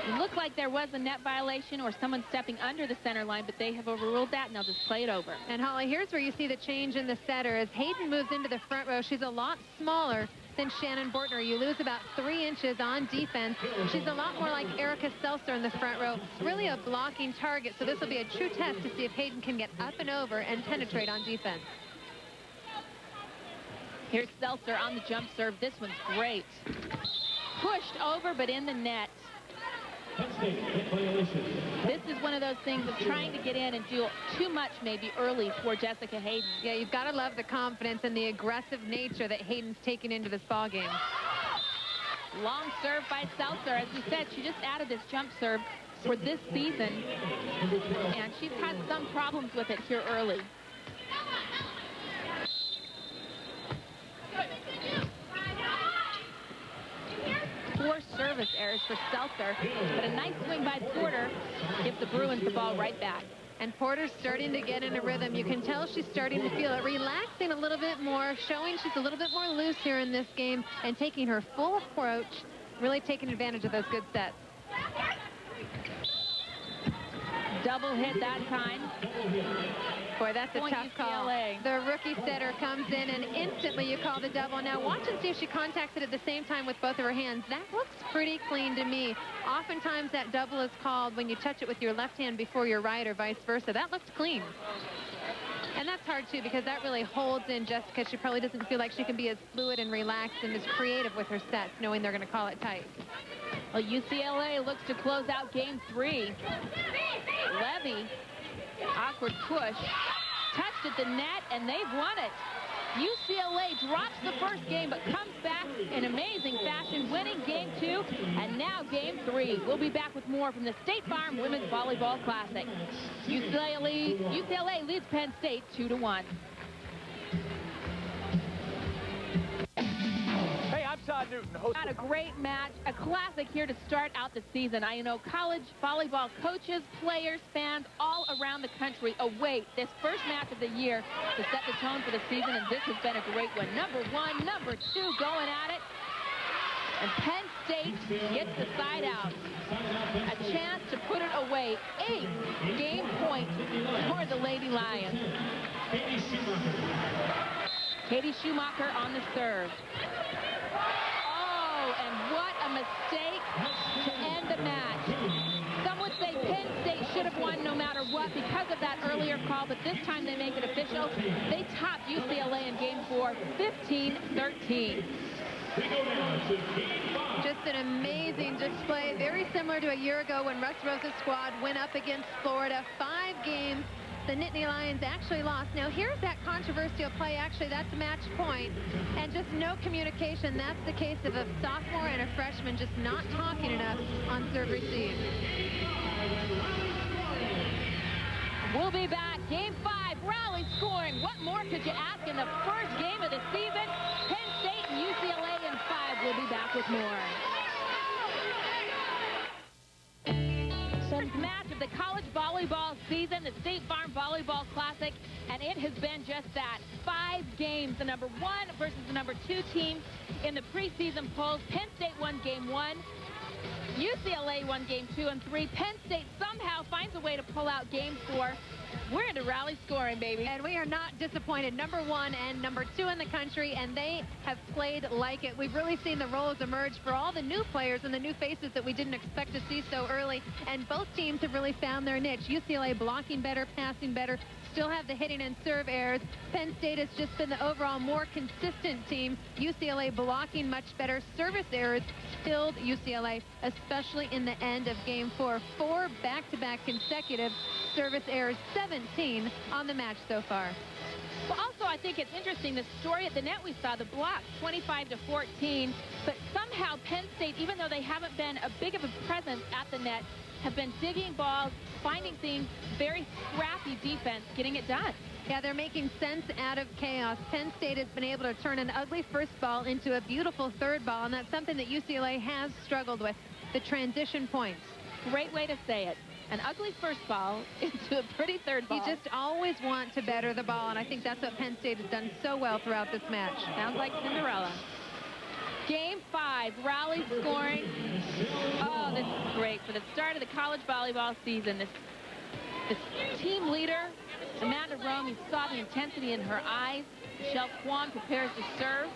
It looked like there was a net violation or someone stepping under the center line, but they have overruled that, and they'll just play it over. And Holly, here's where you see the change in the setter. As Hayden moves into the front row, she's a lot smaller than Shannon Bortner. You lose about 3 inches on defense. She's a lot more like Erica Seltzer in the front row, really a blocking target. So this will be a true test to see if Hayden can get up and over and penetrate on defense. Here's Seltzer on the jump serve. This one's great. Pushed over, but in the net. This is one of those things of trying to get in and do too much maybe early for Jessica Hayden. Yeah, you've got to love the confidence and the aggressive nature that Hayden's taken into this ball game. Long serve by Seltzer. As we said, she just added this jump serve for this season, and she's had some problems with it here early. Four service errors for Seltzer, but a nice swing by Porter gives the Bruins the ball right back. And Porter's starting to get in a rhythm. You can tell she's starting to feel it, relaxing a little bit more, showing she's a little bit more loose here in this game, and taking her full approach, really taking advantage of those good sets. Double hit that time. Boy, that's a Point tough call. UCLA. The rookie setter comes in, and instantly you call the double. Now watch and see if she contacts it at the same time with both of her hands. That looks pretty clean to me. Oftentimes that double is called when you touch it with your left hand before your right, or vice versa. That looked clean. And that's hard too, because that really holds in Jessica. She probably doesn't feel like she can be as fluid and relaxed and as creative with her sets, knowing they're going to call it tight. Well, UCLA looks to close out game 3. Levy, awkward push, touched at the net, and they've won it. UCLA drops the first game, but comes back in amazing fashion, winning game 2, and now game 3. We'll be back with more from the State Farm Women's Volleyball Classic. UCLA leads Penn State 2-1. Had a great match, a classic here to start out the season. I know college volleyball coaches, players, fans all around the country await this first match of the year to set the tone for the season, and this has been a great one. Number 1, number 2 going at it, and Penn State gets the side out. A chance to put it away. 8 game points for the Lady Lions. Katie Schumacher on the serve. And what a mistake to end the match. Some would say Penn State should have won no matter what because of that earlier call, but this time they make it official. They topped UCLA in game 4, 15-13. Just an amazing display, very similar to a year ago when Russ Rosa's squad went up against Florida. 5 games. The Nittany Lions actually lost. Now here's that controversial play. Actually, that's a match point, and just no communication. That's the case of a sophomore and a freshman just not talking enough on serve receive. We'll be back. Game 5, rally scoring. What more could you ask in the first game of the season? Penn State and UCLA in 5. We'll be back with more. Match of the college volleyball season, the State Farm Volleyball Classic, and it has been just that. 5 games, the number 1 versus the number 2 team in the preseason polls. Penn State won game 1. UCLA won game 2 and 3. Penn State somehow finds a way to pull out game 4. We're into rally scoring, baby. And we are not disappointed. Number 1 and number 2 in the country, and they have played like it. We've really seen the roles emerge for all the new players and the new faces that we didn't expect to see so early. And both teams have really found their niche. UCLA blocking better, passing better, still have the hitting and serve errors. Penn State has just been the overall more consistent team. UCLA blocking much better. Service errors killed UCLA, especially in the end of game 4. 4 back-to-back consecutive service errors, 17 on the match so far. Well, also, I think it's interesting, the story at the net we saw, the block, 25-14, but somehow Penn State, even though they haven't been a big of a presence at the net, have been digging balls, finding things, very scrappy defense, getting it done. Yeah, they're making sense out of chaos. Penn State has been able to turn an ugly first ball into a beautiful third ball, and that's something that UCLA has struggled with, the transition points. Great way to say it. An ugly first ball into a pretty third ball. You just always want to better the ball, and I think that's what Penn State has done so well throughout this match. Sounds like Cinderella. Game 5, rally scoring. Oh, this is great. For the start of the college volleyball season, this team leader, Amanda Rome, you saw the intensity in her eyes. Michelle Kwan prepares to serve.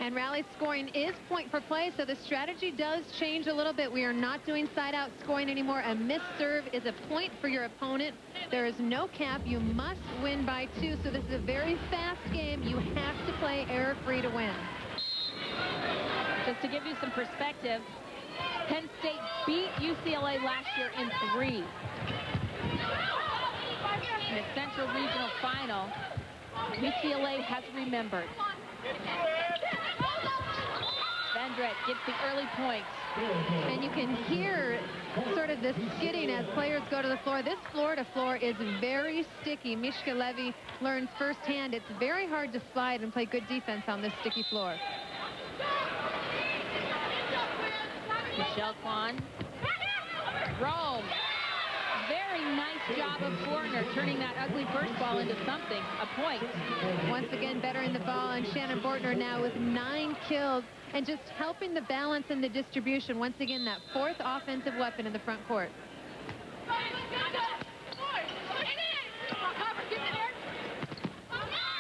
And rally scoring is point for play, so the strategy does change a little bit. We are not doing side-out scoring anymore. A missed serve is a point for your opponent. There is no cap. You must win by 2, so this is a very fast game. You have to play error-free to win. Just to give you some perspective, Penn State beat UCLA last year in 3. In the Central Regional Final, UCLA has remembered. Vendrick gets the early points. And you can hear sort of the skidding as players go to the floor. This floor-to-floor is very sticky. Mishka Levy learns firsthand it's very hard to slide and play good defense on this sticky floor. Michelle Kwan. Rome. Very nice job of Fortner turning that ugly first ball into something, a point. Once again, bettering the ball, and Shannon Bortner now with 9 kills and just helping the balance and the distribution. Once again, that 4th offensive weapon in the front court.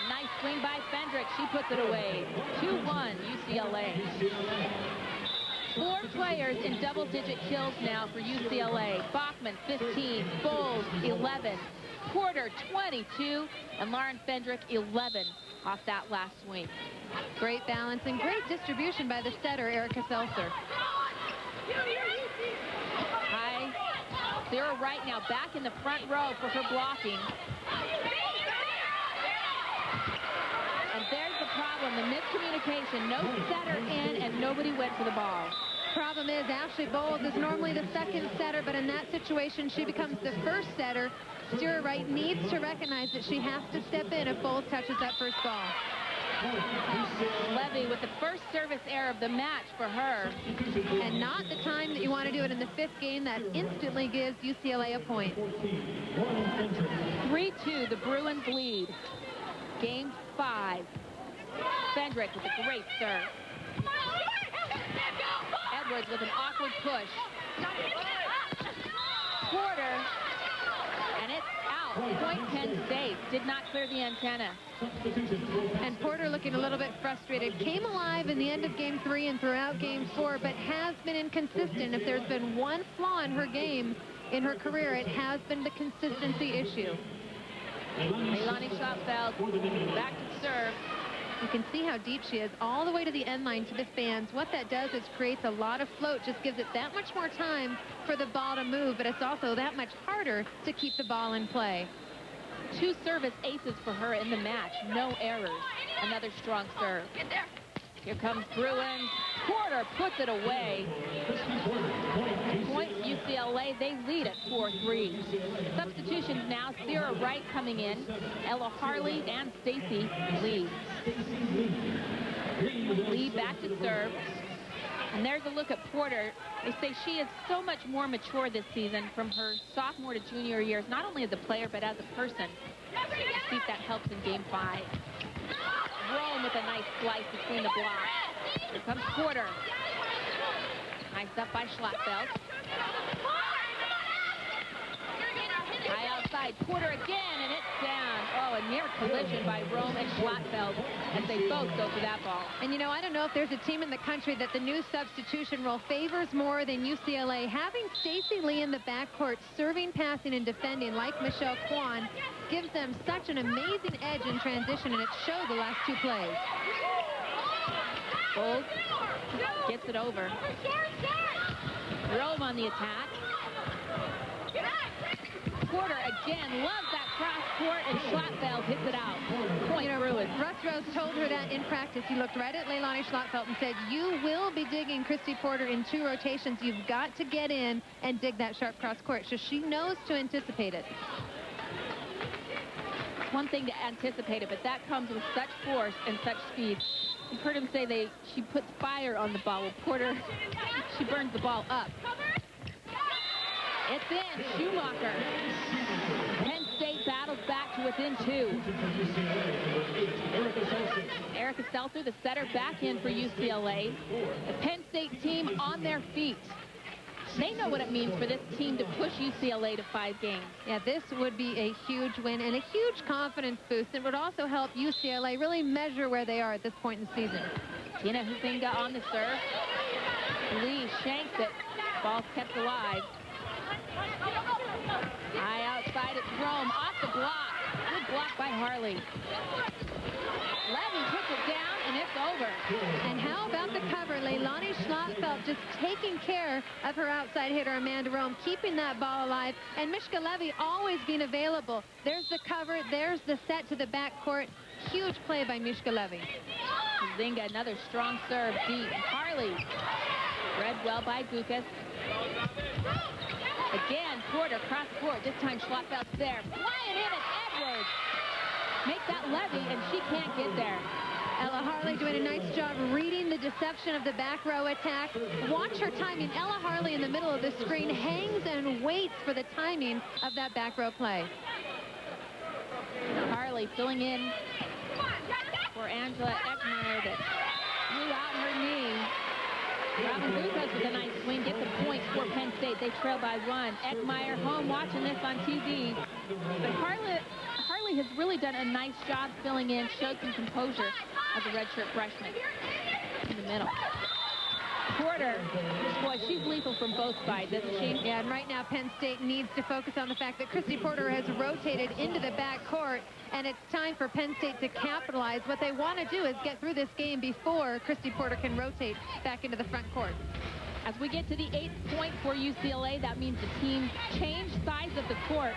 Nice swing by Fendrick. She puts it away. 2-1 UCLA. 4 players in double-digit kills now for UCLA. Bachman, 15. Bowles, 11. Porter, 22. And Lauren Fendrick, 11 off that last swing. Great balance and great distribution by the setter, Erica Seltzer. High. Sarah Wright now back in the front row for her blocking. And there's the problem, the miscommunication. No setter in and nobody went for the ball. Problem is, Ashley Bowles is normally the 2nd setter, but in that situation, she becomes the 1st setter. Sarah Wright needs to recognize that she has to step in if Bowles touches that first ball. Levy with the first service error of the match for her. And not the time that you want to do it in the 5th game. That instantly gives UCLA a point. 3-2, the Bruins lead. Game 5. Fendrick with a great serve. Edwards with an awkward push. Porter, and it's out. Point Penn State. Did not clear the antenna. And Porter looking a little bit frustrated. Came alive in the end of game 3 and throughout game 4, but has been inconsistent. If there's been one flaw in her game, in her career, it has been the consistency issue. Leilani Schottfeld back to serve. You can see how deep she is, all the way to the end line to the fans. What that does is creates a lot of float, just gives it that much more time for the ball to move, but it's also that much harder to keep the ball in play. 2 service aces for her in the match. No errors. Another strong serve. Here comes Bruins. Porter puts it away. Point UCLA. They lead at 4-3. Substitutions now. Sarah Wright coming in. Ella Harley and Stacy Lee. Lee back to serve. And there's a look at Porter. They say she is so much more mature this season from her sophomore to junior years, not only as a player, but as a person. See if that helps in game 5. Rome with a nice slice between the blocks. Here comes Porter. Nice up by Schlattfeld. High outside. Porter again, and it's down. Oh, a near collision by Rome and Schlattfeld as they both go for that ball. And, you know, I don't know if there's a team in the country that the new substitution rule favors more than UCLA. Having Stacy Lee in the backcourt, serving, passing, and defending like Michelle Kwan gives them such an amazing edge in transition, and it showed the last 2 plays. Bowles gets it over. Rome on the attack. Porter again loves that cross court, and Schlattfeld hits it out. Point Bruins. Russ Rose told her that in practice. He looked right at Leilani Schlattfeld and said, you will be digging Christy Porter in 2 rotations. You've got to get in and dig that sharp cross court. So she knows to anticipate it. It's one thing to anticipate it, but that comes with such force and such speed. You've heard him say she puts fire on the ball. Well, Porter, she burns the ball up. It's in. Schumacher. Penn State battles back to within 2. Erica Seltzer, the setter, back in for UCLA. The Penn State team on their feet. They know what it means for this team to push UCLA to 5 games. Yeah, this would be a huge win and a huge confidence boost. It would also help UCLA really measure where they are at this point in the season. Tina Huzinga on the serve. Lee shanks it. Ball's kept alive. High outside, it's Rome off the block. Good block by Harley. Levy puts it down, and it's over. And how about the cover? Leilani Schlotfeld just taking care of her outside hitter, Amanda Rome, keeping that ball alive. And Mishka Levy always being available. There's the cover. There's the set to the backcourt. Huge play by Mishka Levy. Zinga, another strong serve deep. Harley. Read well by Gukas. Again, Porter cross court. This time Schlotfeld's there. Flying in at Edwards. Make that Levy, and she can't get there. Ella Harley doing a nice job reading the deception of the back row attack. Watch her timing. Ella Harley in the middle of the screen hangs and waits for the timing of that back row play. Harley filling in for Angela Eckmeyer that blew out her knee. Robin Gukas with a nice swing, gets a point for Penn State. They trail by 1. Eckmeyer home watching this on TV. But Harley has really done a nice job filling in, showed some composure as a redshirt freshman in the middle. Porter, boy, she's lethal from both sides, isn't she? Yeah, and right now Penn State needs to focus on the fact that Christy Porter has rotated into the backcourt, and it's time for Penn State to capitalize. What they want to do is get through this game before Christy Porter can rotate back into the front court. As we get to the 8th point for UCLA, that means the team changed sides of the court.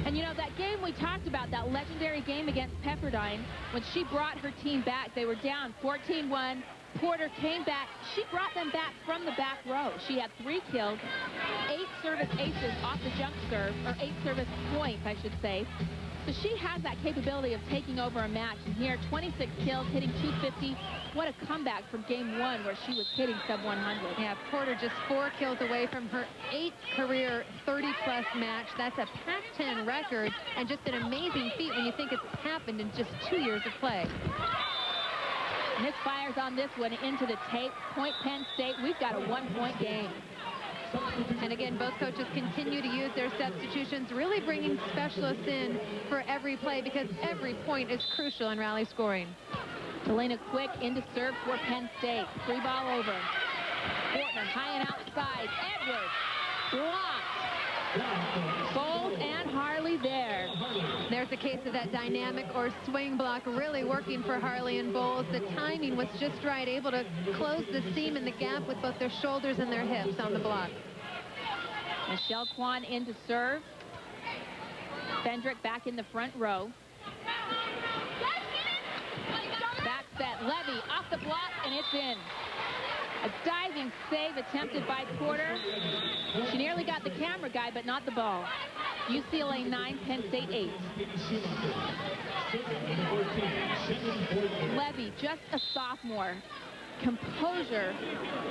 And you know, that game we talked about, that legendary game against Pepperdine, when she brought her team back, they were down 14-1. Porter came back. She brought them back from the back row. She had 3 kills, 8 service aces off the jump serve, or 8 service points, I should say. So she has that capability of taking over a match. And here, 26 kills, hitting 250. What a comeback from game 1 where she was hitting sub-100. Yeah, Porter just 4 kills away from her 8th career 30-plus match. That's a Pac-10 record, and just an amazing feat when you think it's happened in just 2 years of play. Misfires on this one into the tape. Point Penn State. We've got a 1-point game. And again, both coaches continue to use their substitutions, really bringing specialists in for every play because every point is crucial in rally scoring. Helena Quick into serve for Penn State. 3 ball over. Fortner high and outside. Edwards blocked. Bowles and Harley there. There's a case of that dynamic or swing block really working for Harley and Bowles. The timing was just right, able to close the seam in the gap with both their shoulders and their hips on the block. Michelle Kwan in to serve. Fendrick back in the front row. Back set, Levy off the block, and it's in. A diving save attempted by Porter. She nearly got the camera guy, but not the ball. UCLA 9, Penn State 8. Levy, just a sophomore. Composure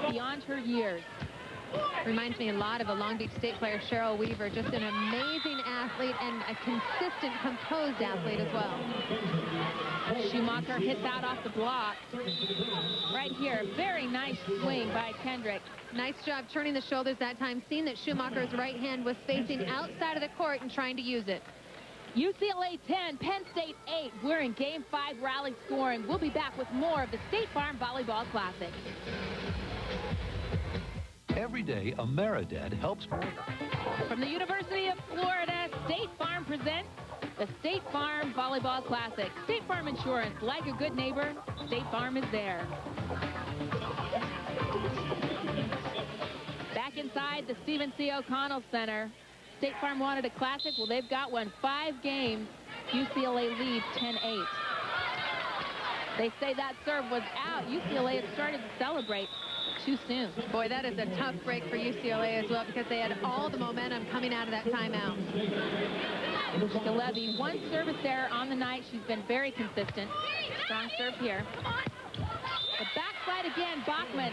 beyond her years. Reminds me a lot of a Long Beach State player, Cheryl Weaver. Just an amazing athlete and a consistent, composed athlete as well. Schumacher hits out off the block. Right here, very nice swing by Kendrick. Nice job turning the shoulders that time, seeing that Schumacher's right hand was facing outside of the court and trying to use it. UCLA 10, Penn State 8. We're in Game 5 rally scoring. We'll be back with more of the State Farm Volleyball Classic. Every day, Ameridad helps. From the University of Florida, State Farm presents the State Farm Volleyball Classic. State Farm Insurance, like a good neighbor, State Farm is there. Back inside the Stephen C. O'Connell Center. State Farm wanted a classic. Well, they've got one. 5 games. UCLA leads 10-8. They say that serve was out. UCLA had started to celebrate too soon. Boy, that is a tough break for UCLA as well because they had all the momentum coming out of that timeout. Mishka Levy, 1 service error on the night. She's been very consistent. Strong serve here. The backside again, Bachman.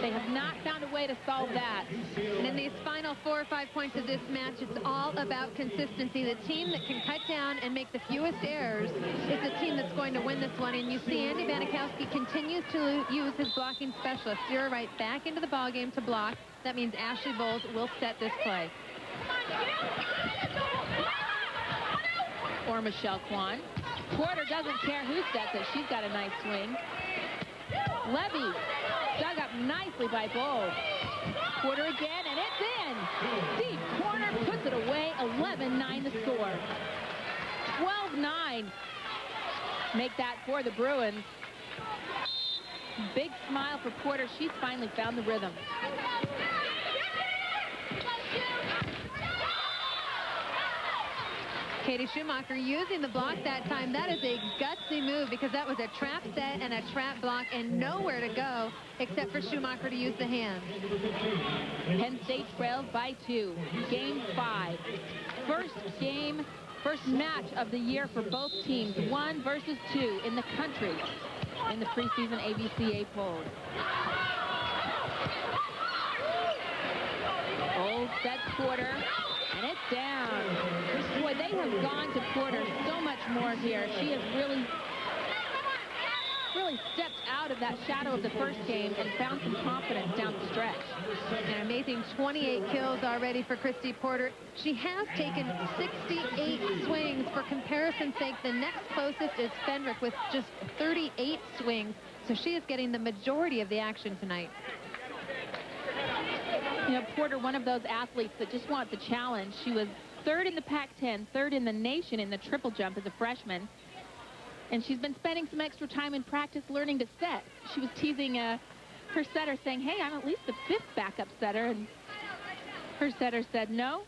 They have not found a way to solve that. And in these final 4 or 5 points of this match, it's all about consistency. The team that can cut down and make the fewest errors is the team that's going to win this one. And you see Andy Banikowski continues to use his blocking specialist. You're right back into the ballgame to block. That means Ashley Bowles will set this play. Or Michelle Kwan. Porter doesn't care who sets it. She's got a nice swing. Levy dug up nicely by Bowles. Porter again, and it's in. Deep corner puts it away. 11-9 the score. 12-9. Make that for the Bruins. Big smile for Porter. She's finally found the rhythm. Katie Schumacher using the block that time. That is a gutsy move because that was a trap set and a trap block and nowhere to go except for Schumacher to use the hand. Penn State trails by 2. Game 5. First match of the year for both teams. 1 versus 2 in the country in the preseason ABCA polls. Old set Porter, and it's down. Boy, they have gone to Porter so much more here. She has really stepped out of that shadow of the first game and found some confidence down the stretch. An amazing 28 kills already for Christy Porter. She has taken 68 swings. For comparison's sake, the next closest is Fenrick with just 38 swings. So she is getting the majority of the action tonight. You know, Porter, one of those athletes that just wants a challenge. She was 3rd in the Pac-10, 3rd in the nation in the triple jump as a freshman. And she's been spending some extra time in practice learning to set. She was teasing her setter, saying, hey, I'm at least the 5th backup setter. And her setter said, no,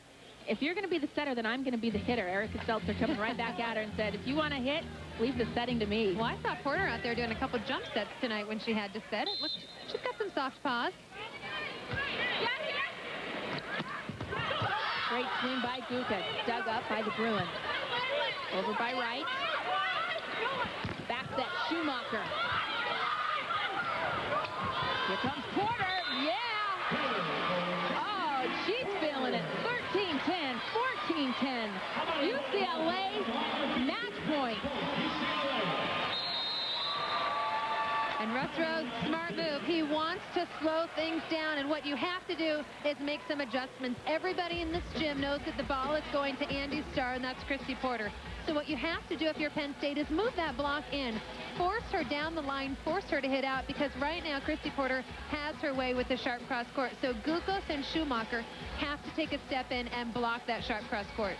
if you're going to be the setter, then I'm going to be the hitter. Erica Seltzer coming right back at her and said, if you want to hit, leave the setting to me. Well, I saw Porter out there doing a couple jump sets tonight when she had to set. It looked, she's got some soft paws. Great swing by Gukas. Dug up by the Bruins. Over by Wright. Back set Schumacher. Here comes Porter. Yeah! Oh, she's feeling it. 13-10, 14-10. UCLA match point. And Russ Rose, smart move. He wants to slow things down, and what you have to do is make some adjustments. Everybody in this gym knows that the ball is going to Andy's star, and that's Christy Porter. So what you have to do if you're Penn State is move that block in. Force her down the line, force her to hit out, because right now Christy Porter has her way with the sharp cross court. So Gukas and Schumacher have to take a step in and block that sharp cross court.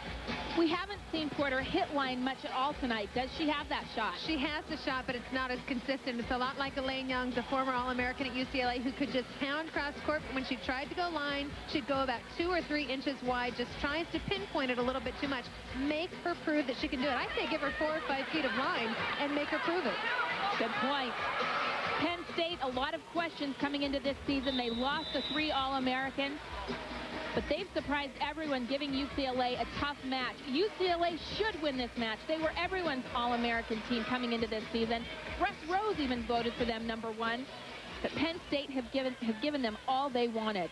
We haven't seen Porter hit line much at all tonight. Does she have that shot? She has the shot, but it's not as consistent. It's a lot like Elaine Young, the former All-American at UCLA, who could just pound cross court. When she tried to go line, she'd go about 2 or 3 inches wide, just tries to pinpoint it a little bit too much. Make her prove that she can do it. I say give her 4 or 5 feet of line and make her prove it. Good point. Penn State, a lot of questions coming into this season. They lost the 3 All-Americans, but they've surprised everyone, giving UCLA a tough match. UCLA should win this match. They were everyone's All-American team coming into this season. Russ Rose even voted for them #1. But Penn State have given them all they wanted.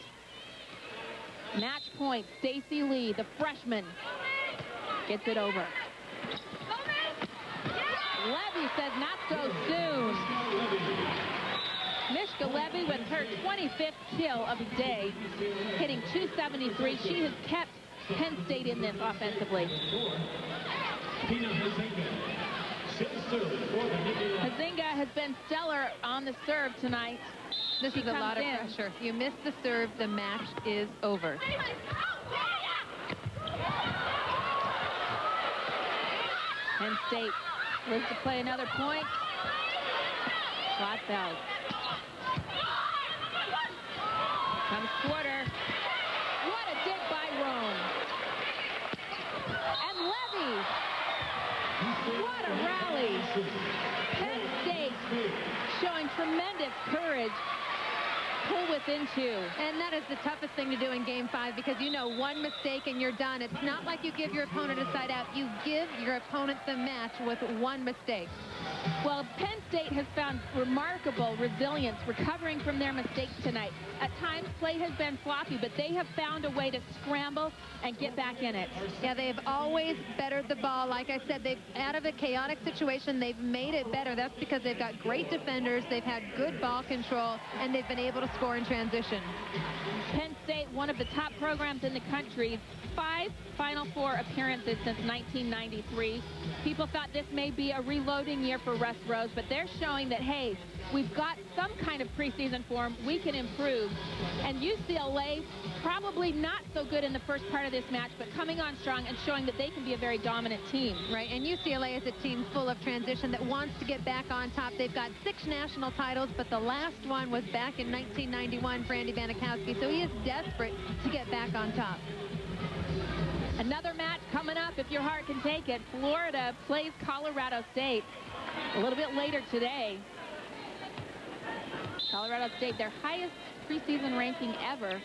Match point, Stacey Lee, the freshman, gets it over. Levy says not so soon. Mishka Levy with her 25th kill of the day, hitting .273. She has kept Penn State in this offensively. Hazinga has been stellar on the serve tonight. This is a lot of pressure. If you miss the serve, the match is over. Penn State lives to play another point. Schlotzfeld. Comes Porter. What a dig by Rome. And Levy. What a rally. Penn State showing tremendous courage. Pull within 2. And that is the toughest thing to do in Game 5, because you know one mistake and you're done. It's not like you give your opponent a side out. You give your opponent the match with one mistake. Well, Penn State has found remarkable resilience recovering from their mistakes tonight. At times, play has been sloppy, but they have found a way to scramble and get back in it. Yeah, they've always bettered the ball. Like I said, they've out of a chaotic situation, they've made it better. That's because they've got great defenders, they've had good ball control, and they've been able to score in transition. Penn State, one of the top programs in the country, 5 Final Four appearances since 1993. People thought this may be a reloading year for Russ Rose, but they're showing that, hey, we've got some kind of preseason form. We can improve. And UCLA, probably not so good in the first part of this match, but coming on strong and showing that they can be a very dominant team. Right, and UCLA is a team full of transition that wants to get back on top. They've got 6 national titles, but the last one was back in 1991 for Andy Banikowski, so he is desperate to get back on top. Another match coming up, if your heart can take it. Florida plays Colorado State a little bit later today. Colorado State, their highest preseason ranking ever,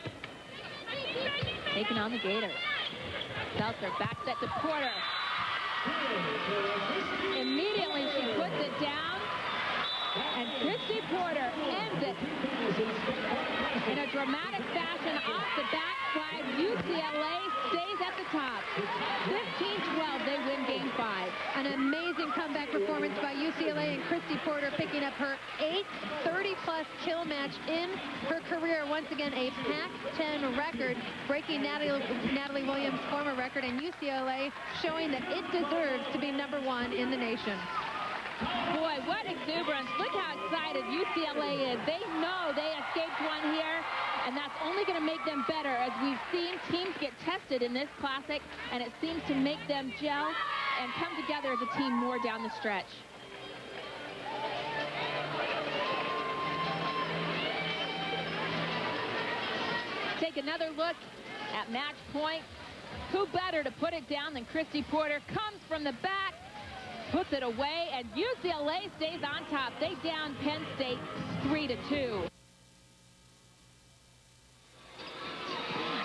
taking on the Gators. Seltzer back set to Porter. Immediately she puts it down, and Christy Porter ends it in a dramatic fashion off the backslide. UCLA stays at the top. 15-12, they win Game 5. An amazing comeback performance by UCLA, and Christy Porter picking up her 8th 30-plus kill match in her career. Once again, a Pac-10 record, breaking Natalie Williams' former record, and UCLA showing that it deserves to be #1 in the nation. Boy, what exuberance. Look how excited UCLA is. They know they escaped one here, and that's only going to make them better, as we've seen teams get tested in this classic, and it seems to make them gel and come together as a team more down the stretch. Take another look at match point. Who better to put it down than Christy Porter? Comes from the back, puts it away, and UCLA stays on top. They down Penn State 3-2.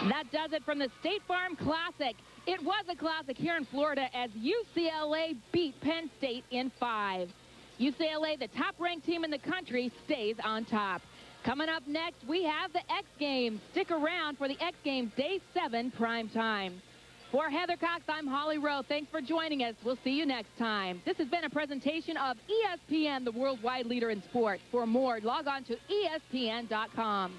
That does it from the State Farm Classic. It was a classic here in Florida as UCLA beat Penn State in 5. UCLA, the top-ranked team in the country, stays on top. Coming up next, we have the X Games. Stick around for the X Games Day 7 prime time. For Heather Cox, I'm Holly Rowe. Thanks for joining us. We'll see you next time. This has been a presentation of ESPN, the worldwide leader in sports. For more, log on to ESPN.com.